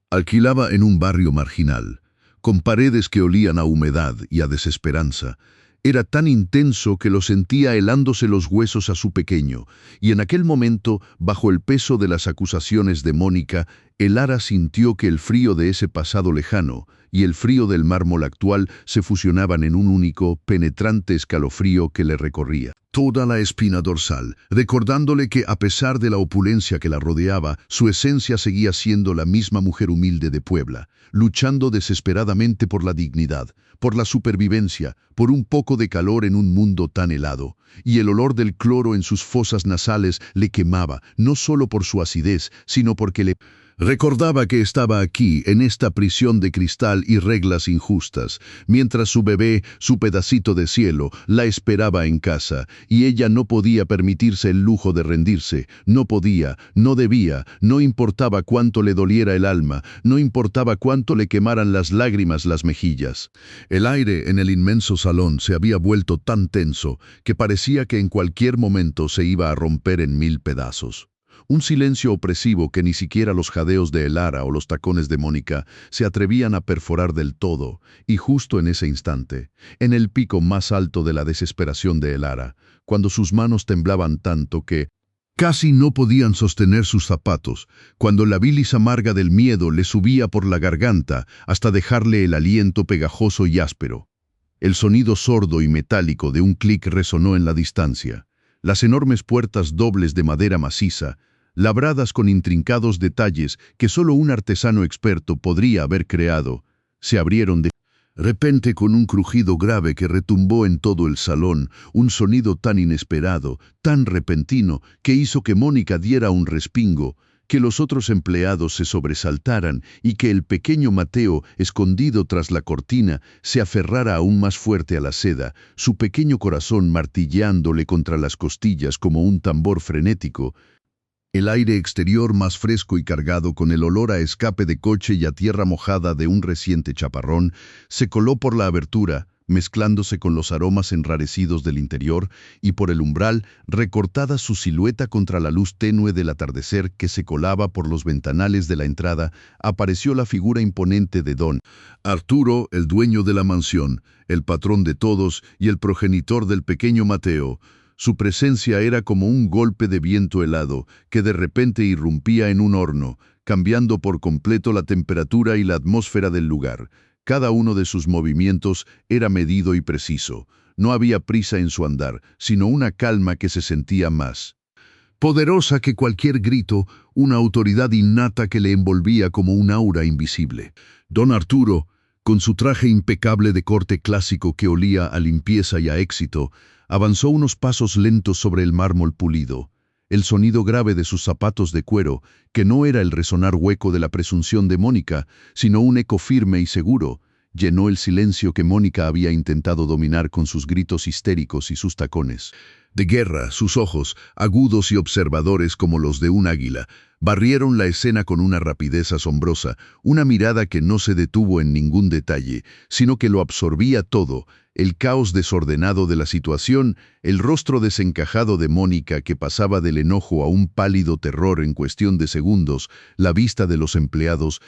alquilaba en un barrio marginal, con paredes que olían a humedad y a desesperanza. Era tan intenso que lo sentía helándose los huesos a su pequeño, y en aquel momento, bajo el peso de las acusaciones de Mónica, Elara sintió que el frío de ese pasado lejano y el frío del mármol actual se fusionaban en un único, penetrante escalofrío que le recorría toda la espina dorsal, recordándole que a pesar de la opulencia que la rodeaba, su esencia seguía siendo la misma mujer humilde de Puebla, luchando desesperadamente por la dignidad, por la supervivencia, por un poco de calor en un mundo tan helado. Y el olor del cloro en sus fosas nasales le quemaba, no solo por su acidez, sino porque le recordaba que estaba aquí, en esta prisión de cristal y reglas injustas, mientras su bebé, su pedacito de cielo, la esperaba en casa, y ella no podía permitirse el lujo de rendirse, no podía, no debía, no importaba cuánto le doliera el alma, no importaba cuánto le quemaran las lágrimas las mejillas. El aire en el inmenso salón se había vuelto tan tenso que parecía que en cualquier momento se iba a romper en 1000 pedazos. Un silencio opresivo que ni siquiera los jadeos de Elara o los tacones de Mónica se atrevían a perforar del todo, y justo en ese instante, en el pico más alto de la desesperación de Elara, cuando sus manos temblaban tanto que casi no podían sostener sus zapatos, cuando la bilis amarga del miedo le subía por la garganta hasta dejarle el aliento pegajoso y áspero. El sonido sordo y metálico de un clic resonó en la distancia. Las enormes puertas dobles de madera maciza, labradas con intrincados detalles que solo un artesano experto podría haber creado, se abrieron de repente con un crujido grave que retumbó en todo el salón, un sonido tan inesperado, tan repentino, que hizo que Mónica diera un respingo, que los otros empleados se sobresaltaran y que el pequeño Mateo, escondido tras la cortina, se aferrara aún más fuerte a la seda, su pequeño corazón martilleándole contra las costillas como un tambor frenético. El aire exterior más fresco y cargado con el olor a escape de coche y a tierra mojada de un reciente chaparrón, se coló por la abertura, mezclándose con los aromas enrarecidos del interior, y por el umbral, recortada su silueta contra la luz tenue del atardecer que se colaba por los ventanales de la entrada, apareció la figura imponente de don Arturo, el dueño de la mansión, el patrón de todos y el progenitor del pequeño Mateo. Su presencia era como un golpe de viento helado que de repente irrumpía en un horno, cambiando por completo la temperatura y la atmósfera del lugar. Cada uno de sus movimientos era medido y preciso. No había prisa en su andar, sino una calma que se sentía más poderosa que cualquier grito, una autoridad innata que le envolvía como un aura invisible. Don Arturo, con su traje impecable de corte clásico que olía a limpieza y a éxito, avanzó unos pasos lentos sobre el mármol pulido. El sonido grave de sus zapatos de cuero, que no era el resonar hueco de la presunción de Mónica, sino un eco firme y seguro, llenó el silencio que Mónica había intentado dominar con sus gritos histéricos y sus tacones de guerra. Sus ojos, agudos y observadores como los de un águila, barrieron la escena con una rapidez asombrosa, una mirada que no se detuvo en ningún detalle, sino que lo absorbía todo: el caos desordenado de la situación, el rostro desencajado de Mónica que pasaba del enojo a un pálido terror en cuestión de segundos, la vista de los empleados,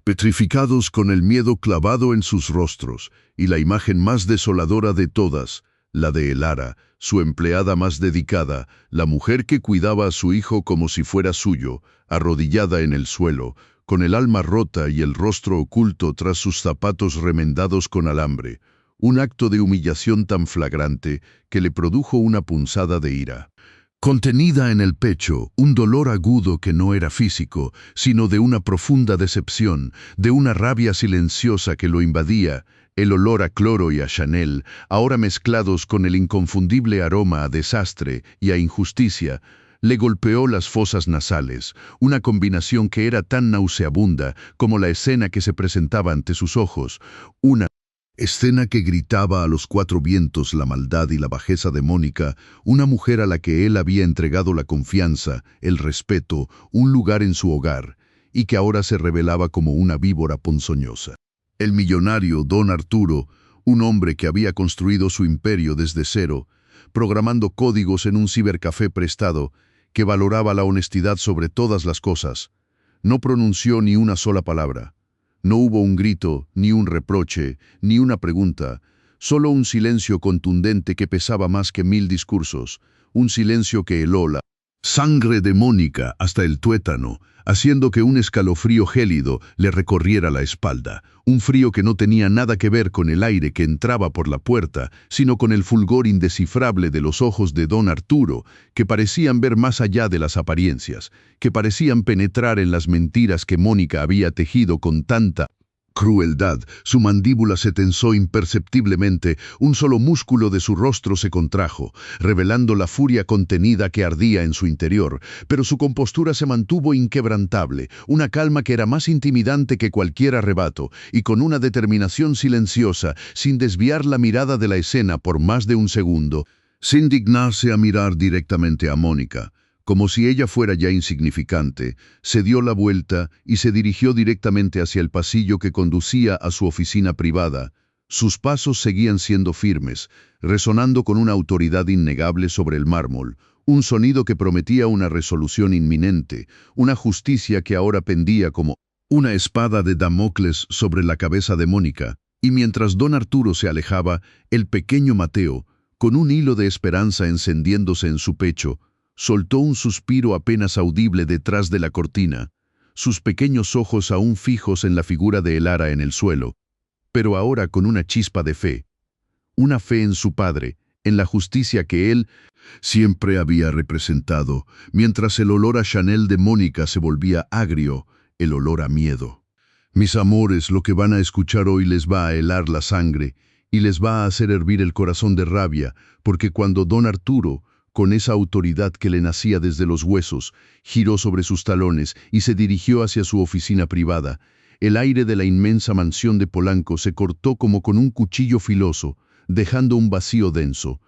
petrificados con el miedo clavado en sus rostros, y la imagen más desoladora de todas, la de Elara, su empleada más dedicada, la mujer que cuidaba a su hijo como si fuera suyo, arrodillada en el suelo, con el alma rota y el rostro oculto tras sus zapatos remendados con alambre. Un acto de humillación tan flagrante que le produjo una punzada de ira. Contenida en el pecho, un dolor agudo que no era físico, sino de una profunda decepción, de una rabia silenciosa que lo invadía, el olor a cloro y a Chanel, ahora mezclados con el inconfundible aroma a desastre y a injusticia, le golpeó las fosas nasales, una combinación que era tan nauseabunda como la escena que se presentaba ante sus ojos, una escena que gritaba a los cuatro vientos la maldad y la bajeza de Mónica, una mujer a la que él había entregado la confianza, el respeto, un lugar en su hogar, y que ahora se revelaba como una víbora ponzoñosa. El millonario don Arturo, un hombre que había construido su imperio desde cero, programando códigos en un cibercafé prestado, que valoraba la honestidad sobre todas las cosas, no pronunció ni una sola palabra. No hubo un grito, ni un reproche, ni una pregunta, solo un silencio contundente que pesaba más que 1000 discursos, un silencio que heló la sangre de Mónica hasta el tuétano, haciendo que un escalofrío gélido le recorriera la espalda, un frío que no tenía nada que ver con el aire que entraba por la puerta, sino con el fulgor indescifrable de los ojos de don Arturo, que parecían ver más allá de las apariencias, que parecían penetrar en las mentiras que Mónica había tejido con tanta crueldad. Su mandíbula se tensó imperceptiblemente, un solo músculo de su rostro se contrajo, revelando la furia contenida que ardía en su interior, pero su compostura se mantuvo inquebrantable, una calma que era más intimidante que cualquier arrebato, y con una determinación silenciosa, sin desviar la mirada de la escena por más de un segundo, sin dignarse a mirar directamente a Mónica. Como si ella fuera ya insignificante, se dio la vuelta y se dirigió directamente hacia el pasillo que conducía a su oficina privada. Sus pasos seguían siendo firmes, resonando con una autoridad innegable sobre el mármol, un sonido que prometía una resolución inminente, una justicia que ahora pendía como una espada de Damocles sobre la cabeza de Mónica. Y mientras don Arturo se alejaba, el pequeño Mateo, con un hilo de esperanza encendiéndose en su pecho, soltó un suspiro apenas audible detrás de la cortina, sus pequeños ojos aún fijos en la figura de Elara en el suelo, pero ahora con una chispa de fe, una fe en su padre, en la justicia que él siempre había representado, mientras el olor a Chanel de Mónica se volvía agrio, el olor a miedo. Mis amores, lo que van a escuchar hoy les va a helar la sangre y les va a hacer hervir el corazón de rabia, porque cuando don Arturo, con esa autoridad que le nacía desde los huesos, giró sobre sus talones y se dirigió hacia su oficina privada, el aire de la inmensa mansión de Polanco se cortó como con un cuchillo filoso, dejando un vacío denso,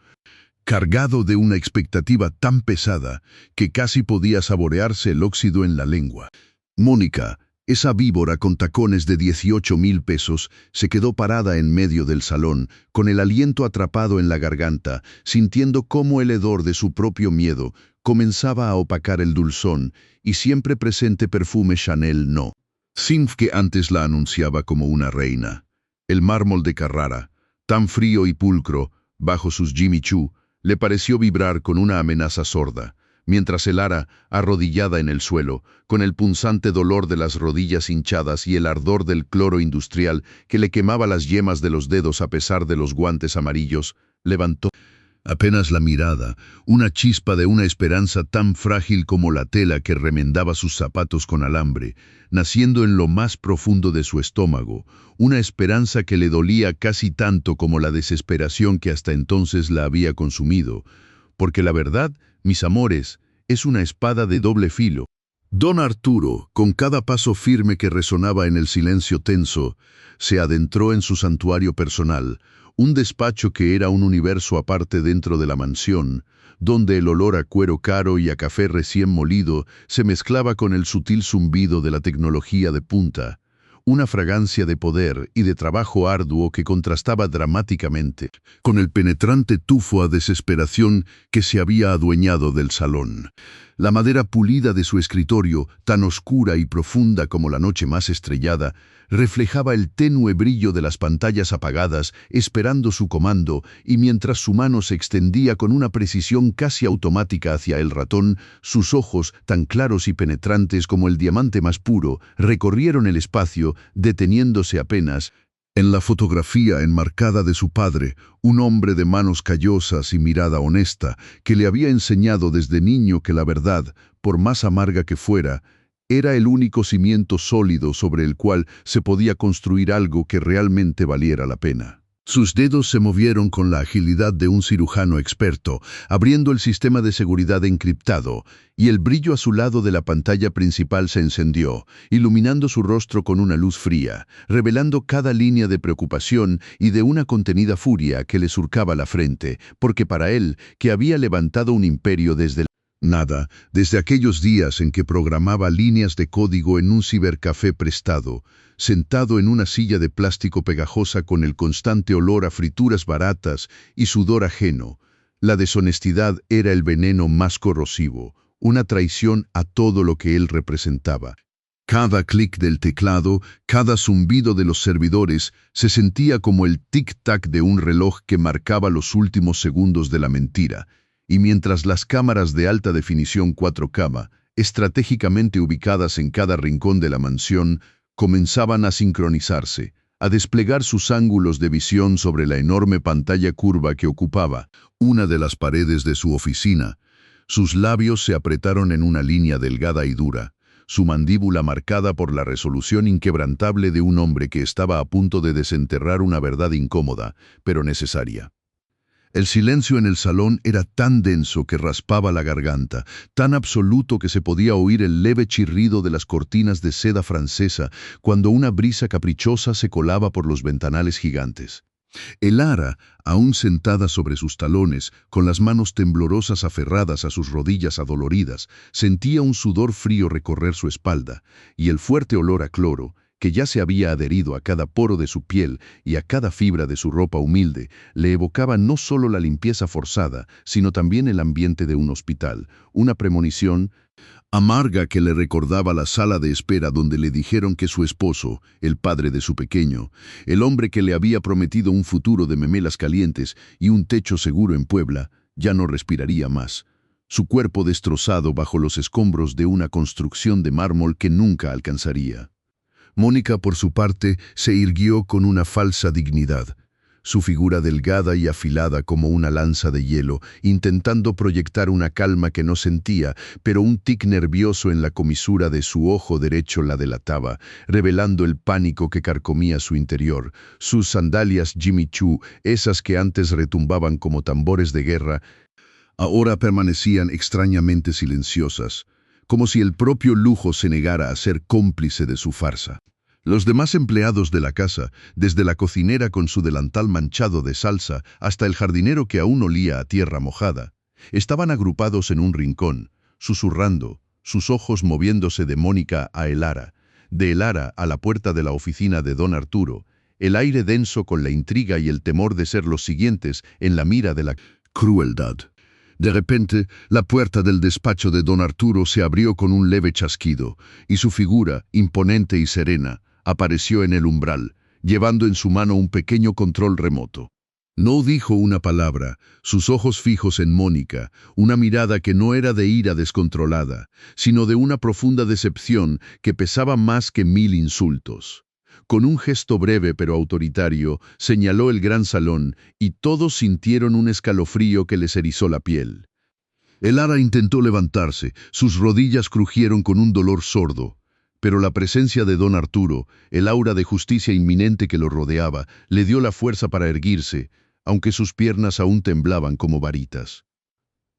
cargado de una expectativa tan pesada que casi podía saborearse el óxido en la lengua. Mónica, Esa víbora con tacones de 18,000 pesos se quedó parada en medio del salón, con el aliento atrapado en la garganta, sintiendo cómo el hedor de su propio miedo comenzaba a opacar el dulzón y siempre presente perfume Chanel No. Sinf, que antes la anunciaba como una reina. El mármol de Carrara, tan frío y pulcro, bajo sus Jimmy Choo, le pareció vibrar con una amenaza sorda, mientras Elara, arrodillada en el suelo, con el punzante dolor de las rodillas hinchadas y el ardor del cloro industrial que le quemaba las yemas de los dedos a pesar de los guantes amarillos, levantó apenas la mirada, una chispa de una esperanza tan frágil como la tela que remendaba sus zapatos con alambre, naciendo en lo más profundo de su estómago, una esperanza que le dolía casi tanto como la desesperación que hasta entonces la había consumido, porque la verdad, mis amores, es una espada de doble filo. Don Arturo, con cada paso firme que resonaba en el silencio tenso, se adentró en su santuario personal, un despacho que era un universo aparte dentro de la mansión, donde el olor a cuero caro y a café recién molido se mezclaba con el sutil zumbido de la tecnología de punta, una fragancia de poder y de trabajo arduo que contrastaba dramáticamente con el penetrante tufo a desesperación que se había adueñado del salón. La madera pulida de su escritorio, tan oscura y profunda como la noche más estrellada, reflejaba el tenue brillo de las pantallas apagadas, esperando su comando, y mientras su mano se extendía con una precisión casi automática hacia el ratón, sus ojos, tan claros y penetrantes como el diamante más puro, recorrieron el espacio, deteniéndose apenas en la fotografía enmarcada de su padre, un hombre de manos callosas y mirada honesta, que le había enseñado desde niño que la verdad, por más amarga que fuera, era el único cimiento sólido sobre el cual se podía construir algo que realmente valiera la pena. Sus dedos se movieron con la agilidad de un cirujano experto, abriendo el sistema de seguridad encriptado, y el brillo azulado de la pantalla principal se encendió, iluminando su rostro con una luz fría, revelando cada línea de preocupación y de una contenida furia que le surcaba la frente, porque para él, que había levantado un imperio desde nada, desde aquellos días en que programaba líneas de código en un cibercafé prestado, sentado en una silla de plástico pegajosa con el constante olor a frituras baratas y sudor ajeno, la deshonestidad era el veneno más corrosivo, una traición a todo lo que él representaba. Cada clic del teclado, cada zumbido de los servidores, se sentía como el tic-tac de un reloj que marcaba los últimos segundos de la mentira, y mientras las cámaras de alta definición 4K, estratégicamente ubicadas en cada rincón de la mansión, comenzaban a sincronizarse, a desplegar sus ángulos de visión sobre la enorme pantalla curva que ocupaba una de las paredes de su oficina, sus labios se apretaron en una línea delgada y dura, su mandíbula marcada por la resolución inquebrantable de un hombre que estaba a punto de desenterrar una verdad incómoda, pero necesaria. El silencio en el salón era tan denso que raspaba la garganta, tan absoluto que se podía oír el leve chirrido de las cortinas de seda francesa cuando una brisa caprichosa se colaba por los ventanales gigantes. Elara, aún sentada sobre sus talones, con las manos temblorosas aferradas a sus rodillas adoloridas, sentía un sudor frío recorrer su espalda, y el fuerte olor a cloro, que ya se había adherido a cada poro de su piel y a cada fibra de su ropa humilde, le evocaba no solo la limpieza forzada, sino también el ambiente de un hospital, una premonición amarga que le recordaba la sala de espera donde le dijeron que su esposo, el padre de su pequeño, el hombre que le había prometido un futuro de memelas calientes y un techo seguro en Puebla, ya no respiraría más. Su cuerpo destrozado bajo los escombros de una construcción de mármol que nunca alcanzaría. Mónica, por su parte, se irguió con una falsa dignidad, su figura delgada y afilada como una lanza de hielo, intentando proyectar una calma que no sentía, pero un tic nervioso en la comisura de su ojo derecho la delataba, revelando el pánico que carcomía su interior. Sus sandalias Jimmy Choo, esas que antes retumbaban como tambores de guerra, ahora permanecían extrañamente silenciosas, como si el propio lujo se negara a ser cómplice de su farsa. Los demás empleados de la casa, desde la cocinera con su delantal manchado de salsa hasta el jardinero que aún olía a tierra mojada, estaban agrupados en un rincón, susurrando, sus ojos moviéndose de Mónica a Elara, De Elara a la puerta de la oficina de don Arturo, el aire denso con la intriga y el temor de ser los siguientes en la mira de la crueldad. De repente, la puerta del despacho de don Arturo se abrió con un leve chasquido, y su figura, imponente y serena, apareció en el umbral, llevando en su mano un pequeño control remoto. No dijo una palabra, sus ojos fijos en Mónica, una mirada que no era de ira descontrolada, sino de una profunda decepción que pesaba más que 1000 insultos. Con un gesto breve pero autoritario, señaló el gran salón y todos sintieron un escalofrío que les erizó la piel. Elara intentó levantarse, sus rodillas crujieron con un dolor sordo, pero la presencia de don Arturo, el aura de justicia inminente que lo rodeaba, le dio la fuerza para erguirse, aunque sus piernas aún temblaban como varitas.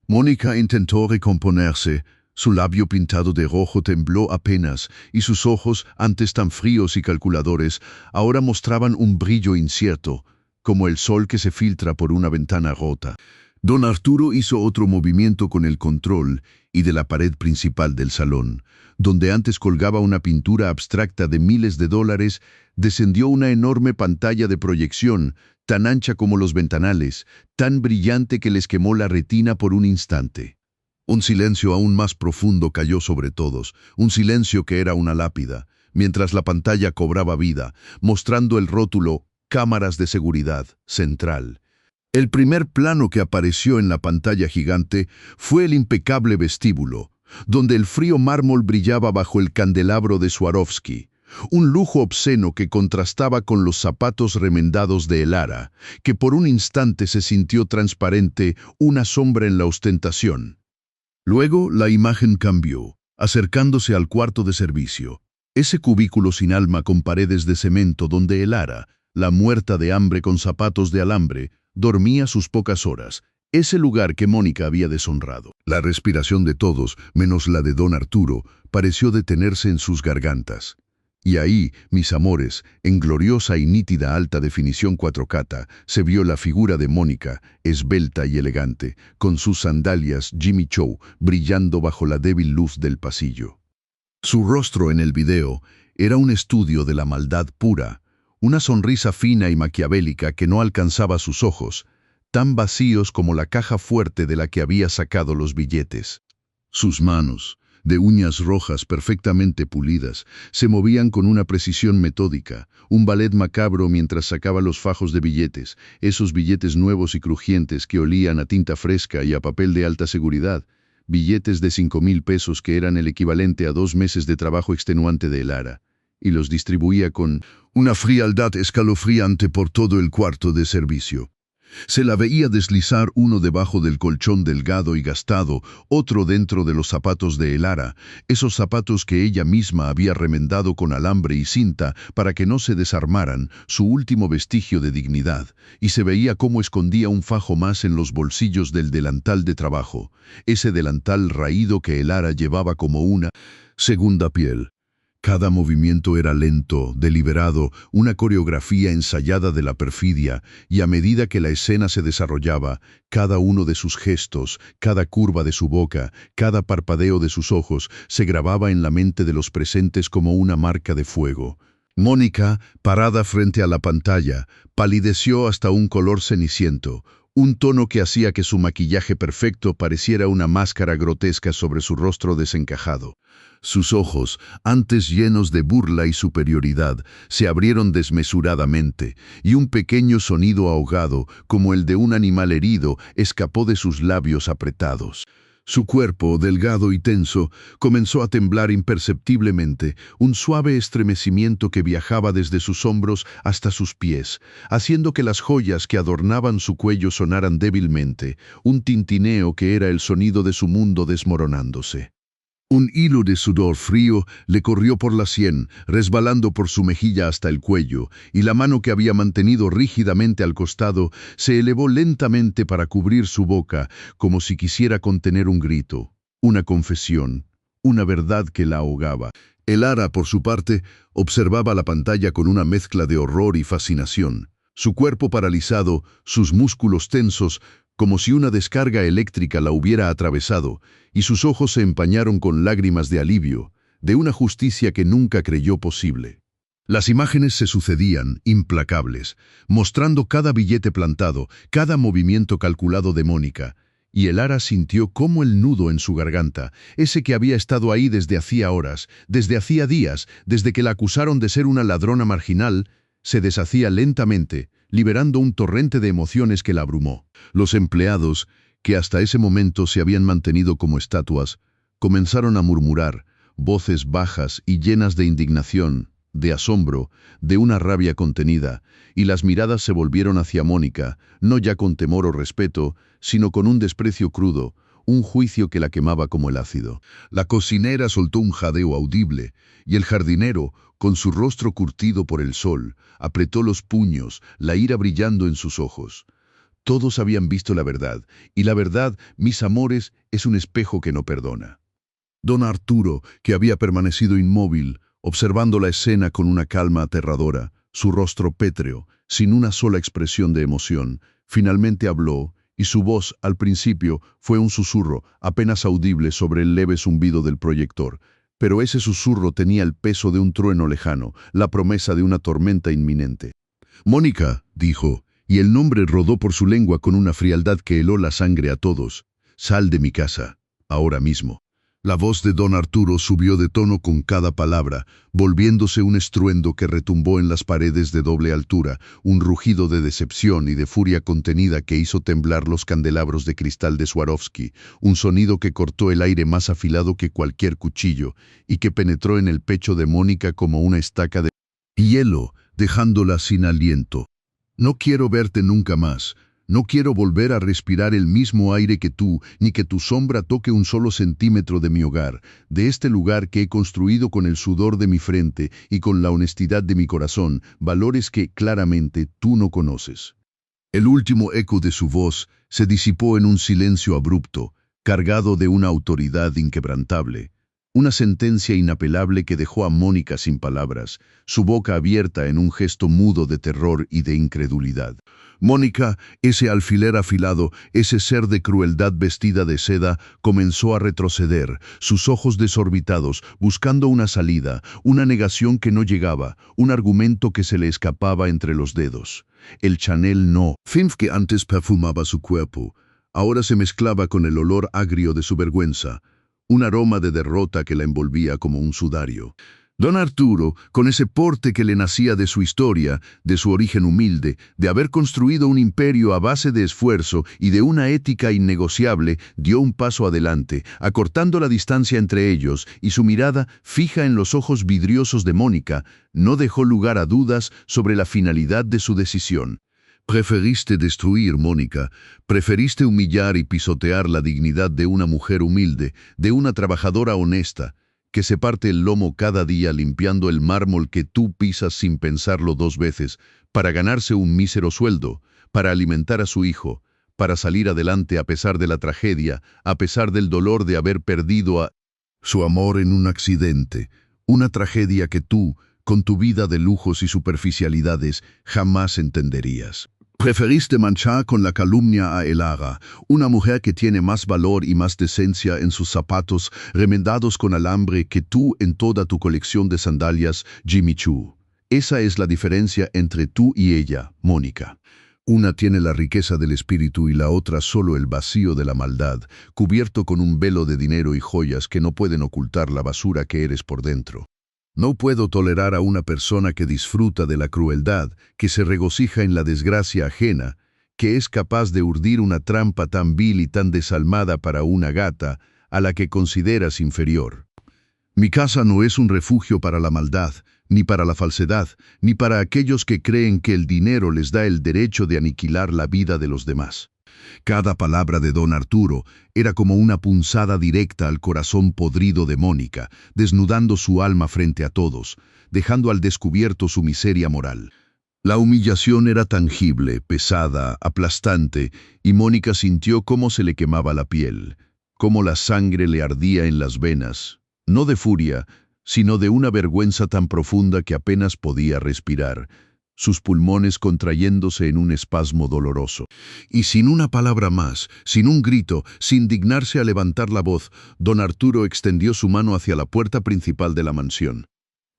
Mónica intentó recomponerse. Su labio pintado de rojo tembló apenas, y sus ojos, antes tan fríos y calculadores, ahora mostraban un brillo incierto, como el sol que se filtra por una ventana rota. Don Arturo hizo otro movimiento con el control y de la pared principal del salón, donde antes colgaba una pintura abstracta de miles de dólares, descendió una enorme pantalla de proyección, tan ancha como los ventanales, tan brillante que les quemó la retina por un instante. Un silencio aún más profundo cayó sobre todos, un silencio que era una lápida, mientras la pantalla cobraba vida, mostrando el rótulo «Cámaras de seguridad central». El primer plano que apareció en la pantalla gigante fue el impecable vestíbulo, donde el frío mármol brillaba bajo el candelabro de Swarovski, un lujo obsceno que contrastaba con los zapatos remendados de Elara, que por un instante se sintió transparente, una sombra en la ostentación. Luego la imagen cambió, acercándose al cuarto de servicio, ese cubículo sin alma con paredes de cemento donde Elara, la muerta de hambre con zapatos de alambre, dormía sus pocas horas, ese lugar que Mónica había deshonrado. La respiración de todos, menos la de don Arturo, pareció detenerse en sus gargantas. Y ahí, mis amores, en gloriosa y nítida alta definición 4K, se vio la figura de Mónica, esbelta y elegante, con sus sandalias Jimmy Choo brillando bajo la débil luz del pasillo. Su rostro en el video era un estudio de la maldad pura, una sonrisa fina y maquiavélica que no alcanzaba sus ojos, tan vacíos como la caja fuerte de la que había sacado los billetes. Sus manos, de uñas rojas perfectamente pulidas, se movían con una precisión metódica, un ballet macabro mientras sacaba los fajos de billetes, esos billetes nuevos y crujientes que olían a tinta fresca y a papel de alta seguridad, billetes de 5,000 pesos que eran el equivalente a 2 meses de trabajo extenuante de Elara, y los distribuía con una frialdad escalofriante por todo el cuarto de servicio. Se la veía deslizar uno debajo del colchón delgado y gastado, otro dentro de los zapatos de Elara, esos zapatos que ella misma había remendado con alambre y cinta para que no se desarmaran, su último vestigio de dignidad, y se veía cómo escondía un fajo más en los bolsillos del delantal de trabajo, ese delantal raído que Elara llevaba como una segunda piel. Cada movimiento era lento, deliberado, una coreografía ensayada de la perfidia, y a medida que la escena se desarrollaba, cada uno de sus gestos, cada curva de su boca, cada parpadeo de sus ojos, se grababa en la mente de los presentes como una marca de fuego. Mónica, parada frente a la pantalla, palideció hasta un color ceniciento, un tono que hacía que su maquillaje perfecto pareciera una máscara grotesca sobre su rostro desencajado. Sus ojos, antes llenos de burla y superioridad, se abrieron desmesuradamente, y un pequeño sonido ahogado, como el de un animal herido, escapó de sus labios apretados. Su cuerpo, delgado y tenso, comenzó a temblar imperceptiblemente, un suave estremecimiento que viajaba desde sus hombros hasta sus pies, haciendo que las joyas que adornaban su cuello sonaran débilmente, un tintineo que era el sonido de su mundo desmoronándose. Un hilo de sudor frío le corrió por la sien, resbalando por su mejilla hasta el cuello, y la mano que había mantenido rígidamente al costado se elevó lentamente para cubrir su boca, como si quisiera contener un grito, una confesión, una verdad que la ahogaba. Elara, por su parte, observaba la pantalla con una mezcla de horror y fascinación. Su cuerpo paralizado, sus músculos tensos, como si una descarga eléctrica la hubiera atravesado, y sus ojos se empañaron con lágrimas de alivio, de una justicia que nunca creyó posible. Las imágenes se sucedían, implacables, mostrando cada billete plantado, cada movimiento calculado de Mónica, y el Ara sintió cómo el nudo en su garganta, ese que había estado ahí desde hacía horas, desde hacía días, desde que la acusaron de ser una ladrona marginal, se deshacía lentamente, liberando un torrente de emociones que la abrumó. Los empleados, que hasta ese momento se habían mantenido como estatuas, comenzaron a murmurar, voces bajas y llenas de indignación, de asombro, de una rabia contenida, y las miradas se volvieron hacia Mónica, no ya con temor o respeto, sino con un desprecio crudo, un juicio que la quemaba como el ácido. La cocinera soltó un jadeo audible, y el jardinero, con su rostro curtido por el sol, apretó los puños, la ira brillando en sus ojos. Todos habían visto la verdad, y la verdad, mis amores, es un espejo que no perdona. Don Arturo, que había permanecido inmóvil, observando la escena con una calma aterradora, su rostro pétreo, sin una sola expresión de emoción, finalmente habló, y su voz, al principio, fue un susurro, apenas audible sobre el leve zumbido del proyector. Pero ese susurro tenía el peso de un trueno lejano, la promesa de una tormenta inminente. «Mónica», dijo, y el nombre rodó por su lengua con una frialdad que heló la sangre a todos. «Sal de mi casa, ahora mismo». La voz de don Arturo subió de tono con cada palabra, volviéndose un estruendo que retumbó en las paredes de doble altura, un rugido de decepción y de furia contenida que hizo temblar los candelabros de cristal de Swarovski, un sonido que cortó el aire más afilado que cualquier cuchillo y que penetró en el pecho de Mónica como una estaca de hielo, dejándola sin aliento. «No quiero verte nunca más. No quiero volver a respirar el mismo aire que tú, ni que tu sombra toque un solo centímetro de mi hogar, de este lugar que he construido con el sudor de mi frente y con la honestidad de mi corazón, valores que, claramente, tú no conoces». El último eco de su voz se disipó en un silencio abrupto, cargado de una autoridad inquebrantable. Una sentencia inapelable que dejó a Mónica sin palabras, su boca abierta en un gesto mudo de terror y de incredulidad. Mónica, ese alfiler afilado, ese ser de crueldad vestida de seda, comenzó a retroceder, sus ojos desorbitados, buscando una salida, una negación que no llegaba, un argumento que se le escapaba entre los dedos. El Chanel no, que antes perfumaba su cuerpo, ahora se mezclaba con el olor agrio de su vergüenza, un aroma de derrota que la envolvía como un sudario. Don Arturo, con ese porte que le nacía de su historia, de su origen humilde, de haber construido un imperio a base de esfuerzo y de una ética innegociable, dio un paso adelante, acortando la distancia entre ellos, y su mirada, fija en los ojos vidriosos de Mónica, no dejó lugar a dudas sobre la finalidad de su decisión. «Preferiste destruir, Mónica, preferiste humillar y pisotear la dignidad de una mujer humilde, de una trabajadora honesta, que se parte el lomo cada día limpiando el mármol que tú pisas sin pensarlo dos veces, para ganarse un mísero sueldo, para alimentar a su hijo, para salir adelante a pesar de la tragedia, a pesar del dolor de haber perdido a su amor en un accidente, una tragedia que tú, con tu vida de lujos y superficialidades, jamás entenderías. Preferiste manchar con la calumnia a Elara, una mujer que tiene más valor y más decencia en sus zapatos remendados con alambre que tú en toda tu colección de sandalias Jimmy Choo. Esa es la diferencia entre tú y ella, Mónica. Una tiene la riqueza del espíritu y la otra solo el vacío de la maldad, cubierto con un velo de dinero y joyas que no pueden ocultar la basura que eres por dentro. No puedo tolerar a una persona que disfruta de la crueldad, que se regocija en la desgracia ajena, que es capaz de urdir una trampa tan vil y tan desalmada para una gata, a la que consideras inferior. Mi casa no es un refugio para la maldad, ni para la falsedad, ni para aquellos que creen que el dinero les da el derecho de aniquilar la vida de los demás. Cada palabra de don Arturo era como una punzada directa al corazón podrido de Mónica, desnudando su alma frente a todos, dejando al descubierto su miseria moral. La humillación era tangible, pesada, aplastante, y Mónica sintió cómo se le quemaba la piel, cómo la sangre le ardía en las venas, no de furia, sino de una vergüenza tan profunda que apenas podía respirar. sus pulmones contrayéndose en un espasmo doloroso. Y sin una palabra más, sin un grito, sin dignarse a levantar la voz, don Arturo extendió su mano hacia la puerta principal de la mansión.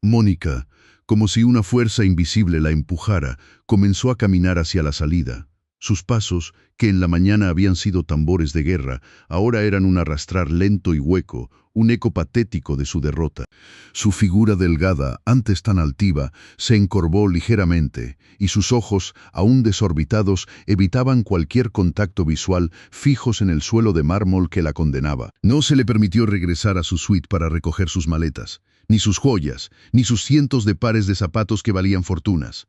Mónica, como si una fuerza invisible la empujara, comenzó a caminar hacia la salida. Sus pasos, que en la mañana habían sido tambores de guerra, ahora eran un arrastrar lento y hueco, un eco patético de su derrota. Su figura delgada, antes tan altiva, se encorvó ligeramente, y sus ojos, aún desorbitados, evitaban cualquier contacto visual, fijos en el suelo de mármol que la condenaba. No se le permitió regresar a su suite para recoger sus maletas, ni sus joyas, ni sus cientos de pares de zapatos que valían fortunas.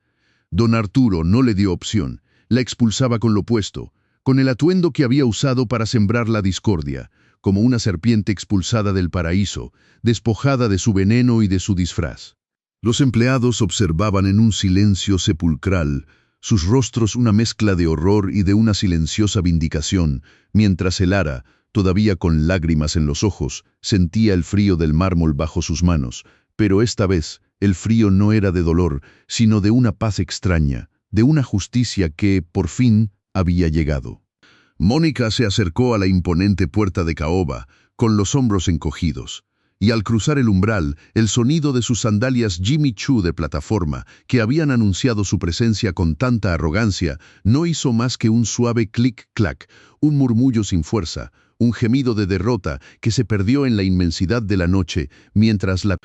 Don Arturo no le dio opción. La expulsaba con lo opuesto, con el atuendo que había usado para sembrar la discordia, como una serpiente expulsada del paraíso, despojada de su veneno y de su disfraz. Los empleados observaban en un silencio sepulcral, sus rostros una mezcla de horror y de una silenciosa vindicación, mientras Elara, todavía con lágrimas en los ojos, sentía el frío del mármol bajo sus manos, pero esta vez el frío no era de dolor, sino de una paz extraña, de una justicia que, por fin, había llegado. Mónica se acercó a la imponente puerta de caoba, con los hombros encogidos, y al cruzar el umbral, el sonido de sus sandalias Jimmy Choo de plataforma, que habían anunciado su presencia con tanta arrogancia, no hizo más que un suave clic-clac, un murmullo sin fuerza, un gemido de derrota que se perdió en la inmensidad de la noche, mientras la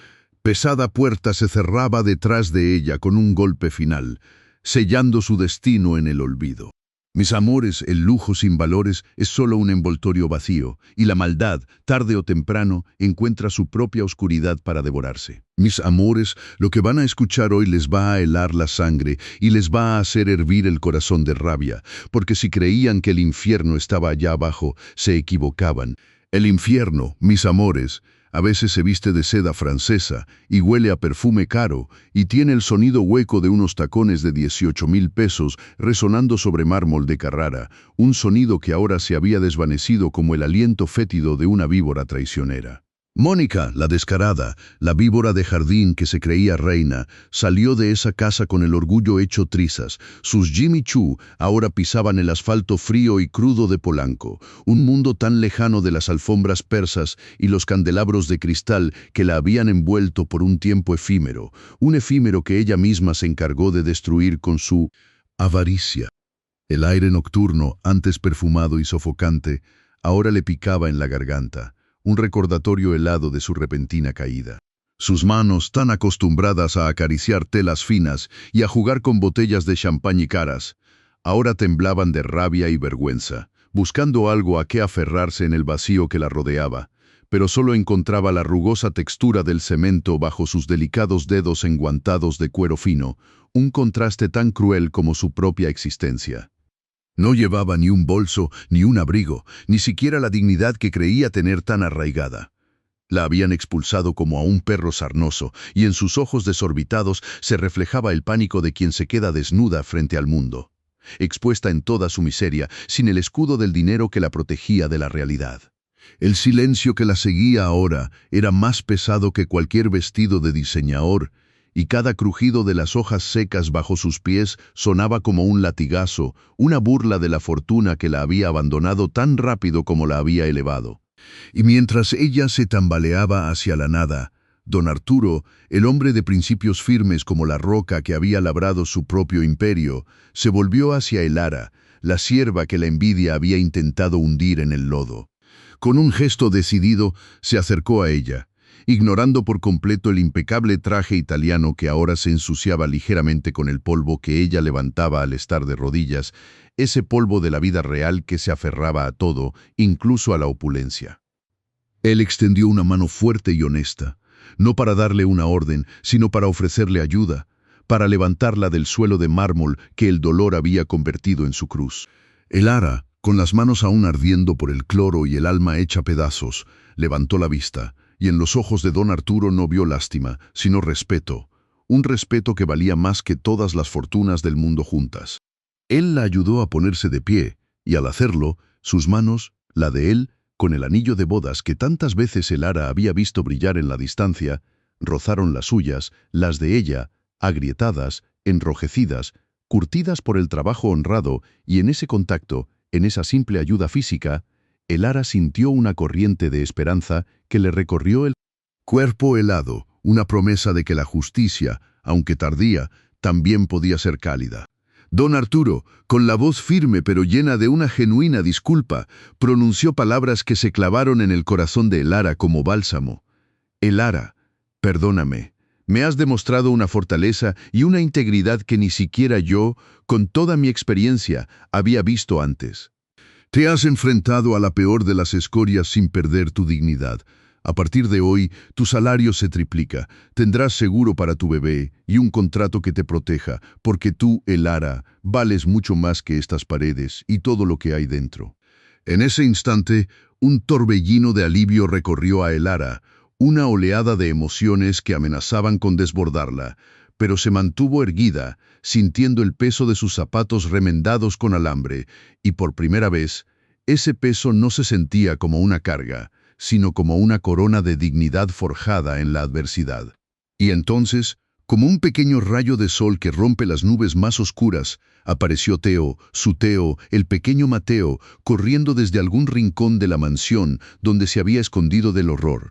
pesada puerta se cerraba detrás de ella con un golpe final, sellando su destino en el olvido. Mis amores, el lujo sin valores es solo un envoltorio vacío, y la maldad, tarde o temprano, encuentra su propia oscuridad para devorarse. Mis amores, lo que van a escuchar hoy les va a helar la sangre y les va a hacer hervir el corazón de rabia, porque si creían que el infierno estaba allá abajo, se equivocaban. El infierno, mis amores, a veces se viste de seda francesa y huele a perfume caro y tiene el sonido hueco de unos tacones de 18,000 pesos resonando sobre mármol de Carrara, un sonido que ahora se había desvanecido como el aliento fétido de una víbora traicionera. Mónica, la descarada, la víbora de jardín que se creía reina, salió de esa casa con el orgullo hecho trizas. Sus Jimmy Choo ahora pisaban el asfalto frío y crudo de Polanco, un mundo tan lejano de las alfombras persas y los candelabros de cristal que la habían envuelto por un tiempo efímero, un efímero que ella misma se encargó de destruir con su avaricia. El aire nocturno, antes perfumado y sofocante, ahora le picaba en la garganta, un recordatorio helado de su repentina caída. Sus manos, tan acostumbradas a acariciar telas finas y a jugar con botellas de champán y caras, ahora temblaban de rabia y vergüenza, buscando algo a qué aferrarse en el vacío que la rodeaba, pero solo encontraba la rugosa textura del cemento bajo sus delicados dedos enguantados de cuero fino, un contraste tan cruel como su propia existencia. No llevaba ni un bolso, ni un abrigo, ni siquiera la dignidad que creía tener tan arraigada. La habían expulsado como a un perro sarnoso, y en sus ojos desorbitados se reflejaba el pánico de quien se queda desnuda frente al mundo, expuesta en toda su miseria, sin el escudo del dinero que la protegía de la realidad. El silencio que la seguía ahora era más pesado que cualquier vestido de diseñador, y cada crujido de las hojas secas bajo sus pies sonaba como un latigazo, una burla de la fortuna que la había abandonado tan rápido como la había elevado. Y mientras ella se tambaleaba hacia la nada, don Arturo, el hombre de principios firmes como la roca que había labrado su propio imperio, se volvió hacia Elara, la sierva que la envidia había intentado hundir en el lodo. Con un gesto decidido, se acercó a ella, ignorando por completo el impecable traje italiano que ahora se ensuciaba ligeramente con el polvo que ella levantaba al estar de rodillas, ese polvo de la vida real que se aferraba a todo, incluso a la opulencia. Él extendió una mano fuerte y honesta, no para darle una orden, sino para ofrecerle ayuda, para levantarla del suelo de mármol que el dolor había convertido en su cruz. Elara, con las manos aún ardiendo por el cloro y el alma hecha pedazos, levantó la vista, y en los ojos de don Arturo no vio lástima, sino respeto, un respeto que valía más que todas las fortunas del mundo juntas. Él la ayudó a ponerse de pie, y al hacerlo, sus manos, la de él, con el anillo de bodas que tantas veces Elara había visto brillar en la distancia, rozaron las suyas, las de ella, agrietadas, enrojecidas, curtidas por el trabajo honrado, y en ese contacto, en esa simple ayuda física, Elara sintió una corriente de esperanza que le recorrió el cuerpo helado, una promesa de que la justicia, aunque tardía, también podía ser cálida. Don Arturo, con la voz firme pero llena de una genuina disculpa, pronunció palabras que se clavaron en el corazón de Elara como bálsamo. Elara, perdóname. Me has demostrado una fortaleza y una integridad que ni siquiera yo, con toda mi experiencia, había visto antes. Te has enfrentado a la peor de las escorias sin perder tu dignidad. A partir de hoy, tu salario se triplica, tendrás seguro para tu bebé y un contrato que te proteja, porque tú, Elara, vales mucho más que estas paredes y todo lo que hay dentro. En ese instante, un torbellino de alivio recorrió a Elara, una oleada de emociones que amenazaban con desbordarla, pero se mantuvo erguida, sintiendo el peso de sus zapatos remendados con alambre, y por primera vez, ese peso no se sentía como una carga, sino como una corona de dignidad forjada en la adversidad. Y entonces, como un pequeño rayo de sol que rompe las nubes más oscuras, apareció Teo, su Teo, el pequeño Mateo, corriendo desde algún rincón de la mansión donde se había escondido del horror.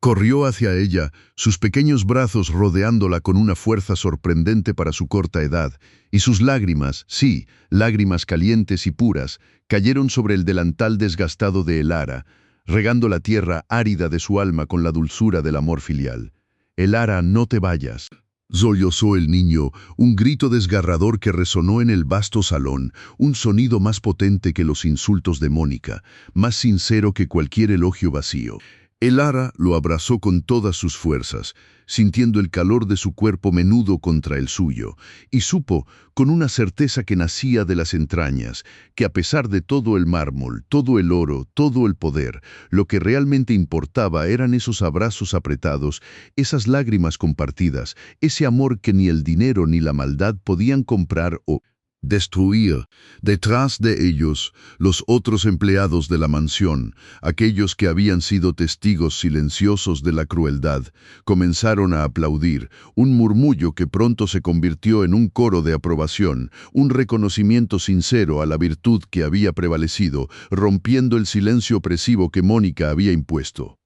Corrió hacia ella, sus pequeños brazos rodeándola con una fuerza sorprendente para su corta edad, y sus lágrimas, sí, lágrimas calientes y puras, cayeron sobre el delantal desgastado de Elara, regando la tierra árida de su alma con la dulzura del amor filial. Elara, no te vayas. Sollozó el niño, un grito desgarrador que resonó en el vasto salón, un sonido más potente que los insultos de Mónica, más sincero que cualquier elogio vacío. Elara lo abrazó con todas sus fuerzas, sintiendo el calor de su cuerpo menudo contra el suyo, y supo, con una certeza que nacía de las entrañas, que a pesar de todo el mármol, todo el oro, todo el poder, lo que realmente importaba eran esos abrazos apretados, esas lágrimas compartidas, ese amor que ni el dinero ni la maldad podían comprar o destruir. Detrás de ellos, los otros empleados de la mansión, aquellos que habían sido testigos silenciosos de la crueldad, comenzaron a aplaudir, un murmullo que pronto se convirtió en un coro de aprobación, un reconocimiento sincero a la virtud que había prevalecido, rompiendo el silencio opresivo que Mónica había impuesto.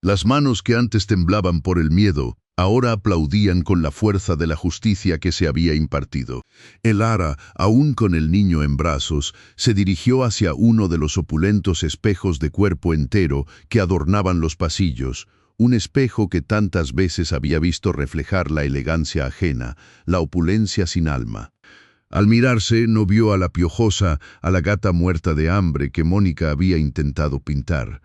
Las manos que antes temblaban por el miedo, ahora aplaudían con la fuerza de la justicia que se había impartido. Elara, aún con el niño en brazos, se dirigió hacia uno de los opulentos espejos de cuerpo entero que adornaban los pasillos, un espejo que tantas veces había visto reflejar la elegancia ajena, la opulencia sin alma. Al mirarse, no vio a la piojosa, a la gata muerta de hambre que Mónica había intentado pintar.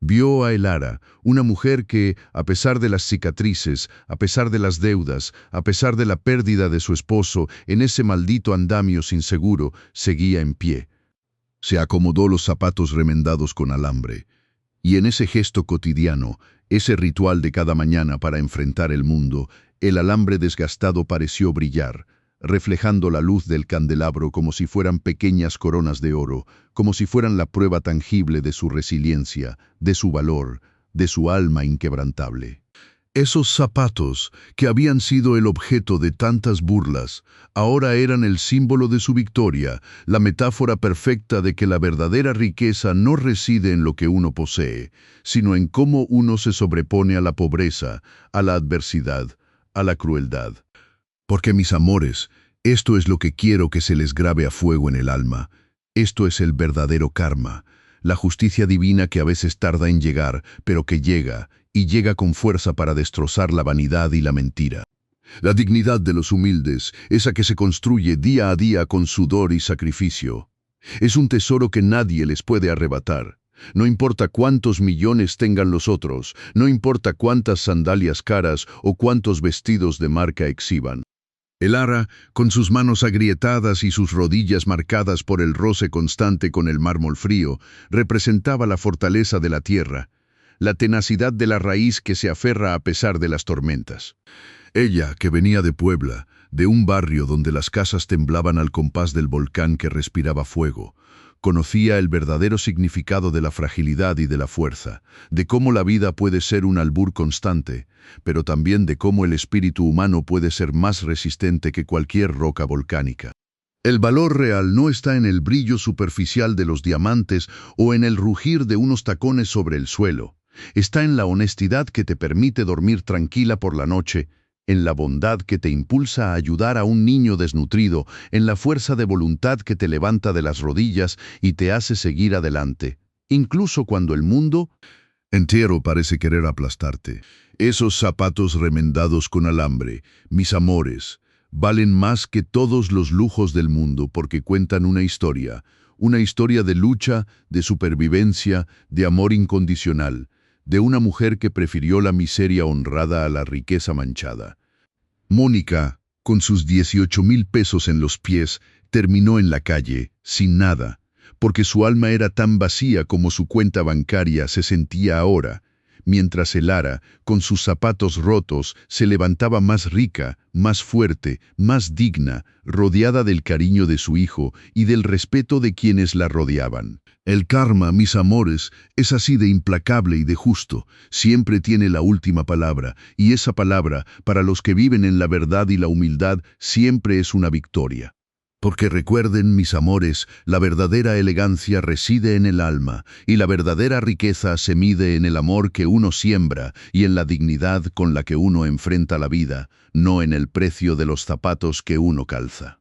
Vio a Elara, una mujer que, a pesar de las cicatrices, a pesar de las deudas, a pesar de la pérdida de su esposo, en ese maldito andamio sin seguro, seguía en pie. Se acomodó los zapatos remendados con alambre, y en ese gesto cotidiano, ese ritual de cada mañana para enfrentar el mundo, el alambre desgastado pareció brillar, reflejando la luz del candelabro como si fueran pequeñas coronas de oro, como si fueran la prueba tangible de su resiliencia, de su valor, de su alma inquebrantable. Esos zapatos, que habían sido el objeto de tantas burlas, ahora eran el símbolo de su victoria, la metáfora perfecta de que la verdadera riqueza no reside en lo que uno posee, sino en cómo uno se sobrepone a la pobreza, a la adversidad, a la crueldad. Porque mis amores, esto es lo que quiero que se les grabe a fuego en el alma. Esto es el verdadero karma, la justicia divina que a veces tarda en llegar, pero que llega, y llega con fuerza para destrozar la vanidad y la mentira. La dignidad de los humildes, esa que se construye día a día con sudor y sacrificio, es un tesoro que nadie les puede arrebatar. No importa cuántos millones tengan los otros, no importa cuántas sandalias caras o cuántos vestidos de marca exhiban. Elara, con sus manos agrietadas y sus rodillas marcadas por el roce constante con el mármol frío, representaba la fortaleza de la tierra, la tenacidad de la raíz que se aferra a pesar de las tormentas. Ella, que venía de Puebla, de un barrio donde las casas temblaban al compás del volcán que respiraba fuego, Conocía el verdadero significado de la fragilidad y de la fuerza, de cómo la vida puede ser un albur constante, pero también de cómo el espíritu humano puede ser más resistente que cualquier roca volcánica. El valor real no está en el brillo superficial de los diamantes o en el rugir de unos tacones sobre el suelo. Está en la honestidad que te permite dormir tranquila por la noche, en la bondad que te impulsa a ayudar a un niño desnutrido, en la fuerza de voluntad que te levanta de las rodillas y te hace seguir adelante, incluso cuando el mundo entero parece querer aplastarte. Esos zapatos remendados con alambre, mis amores, valen más que todos los lujos del mundo porque cuentan una historia de lucha, de supervivencia, de amor incondicional, de una mujer que prefirió la miseria honrada a la riqueza manchada. Mónica, con sus 18,000 pesos en los pies, terminó en la calle, sin nada, porque su alma era tan vacía como su cuenta bancaria se sentía ahora, mientras Elara, con sus zapatos rotos, se levantaba más rica, más fuerte, más digna, rodeada del cariño de su hijo y del respeto de quienes la rodeaban. El karma, mis amores, es así de implacable y de justo, siempre tiene la última palabra, y esa palabra, para los que viven en la verdad y la humildad, siempre es una victoria. Porque recuerden, mis amores, la verdadera elegancia reside en el alma, y la verdadera riqueza se mide en el amor que uno siembra y en la dignidad con la que uno enfrenta la vida, no en el precio de los zapatos que uno calza.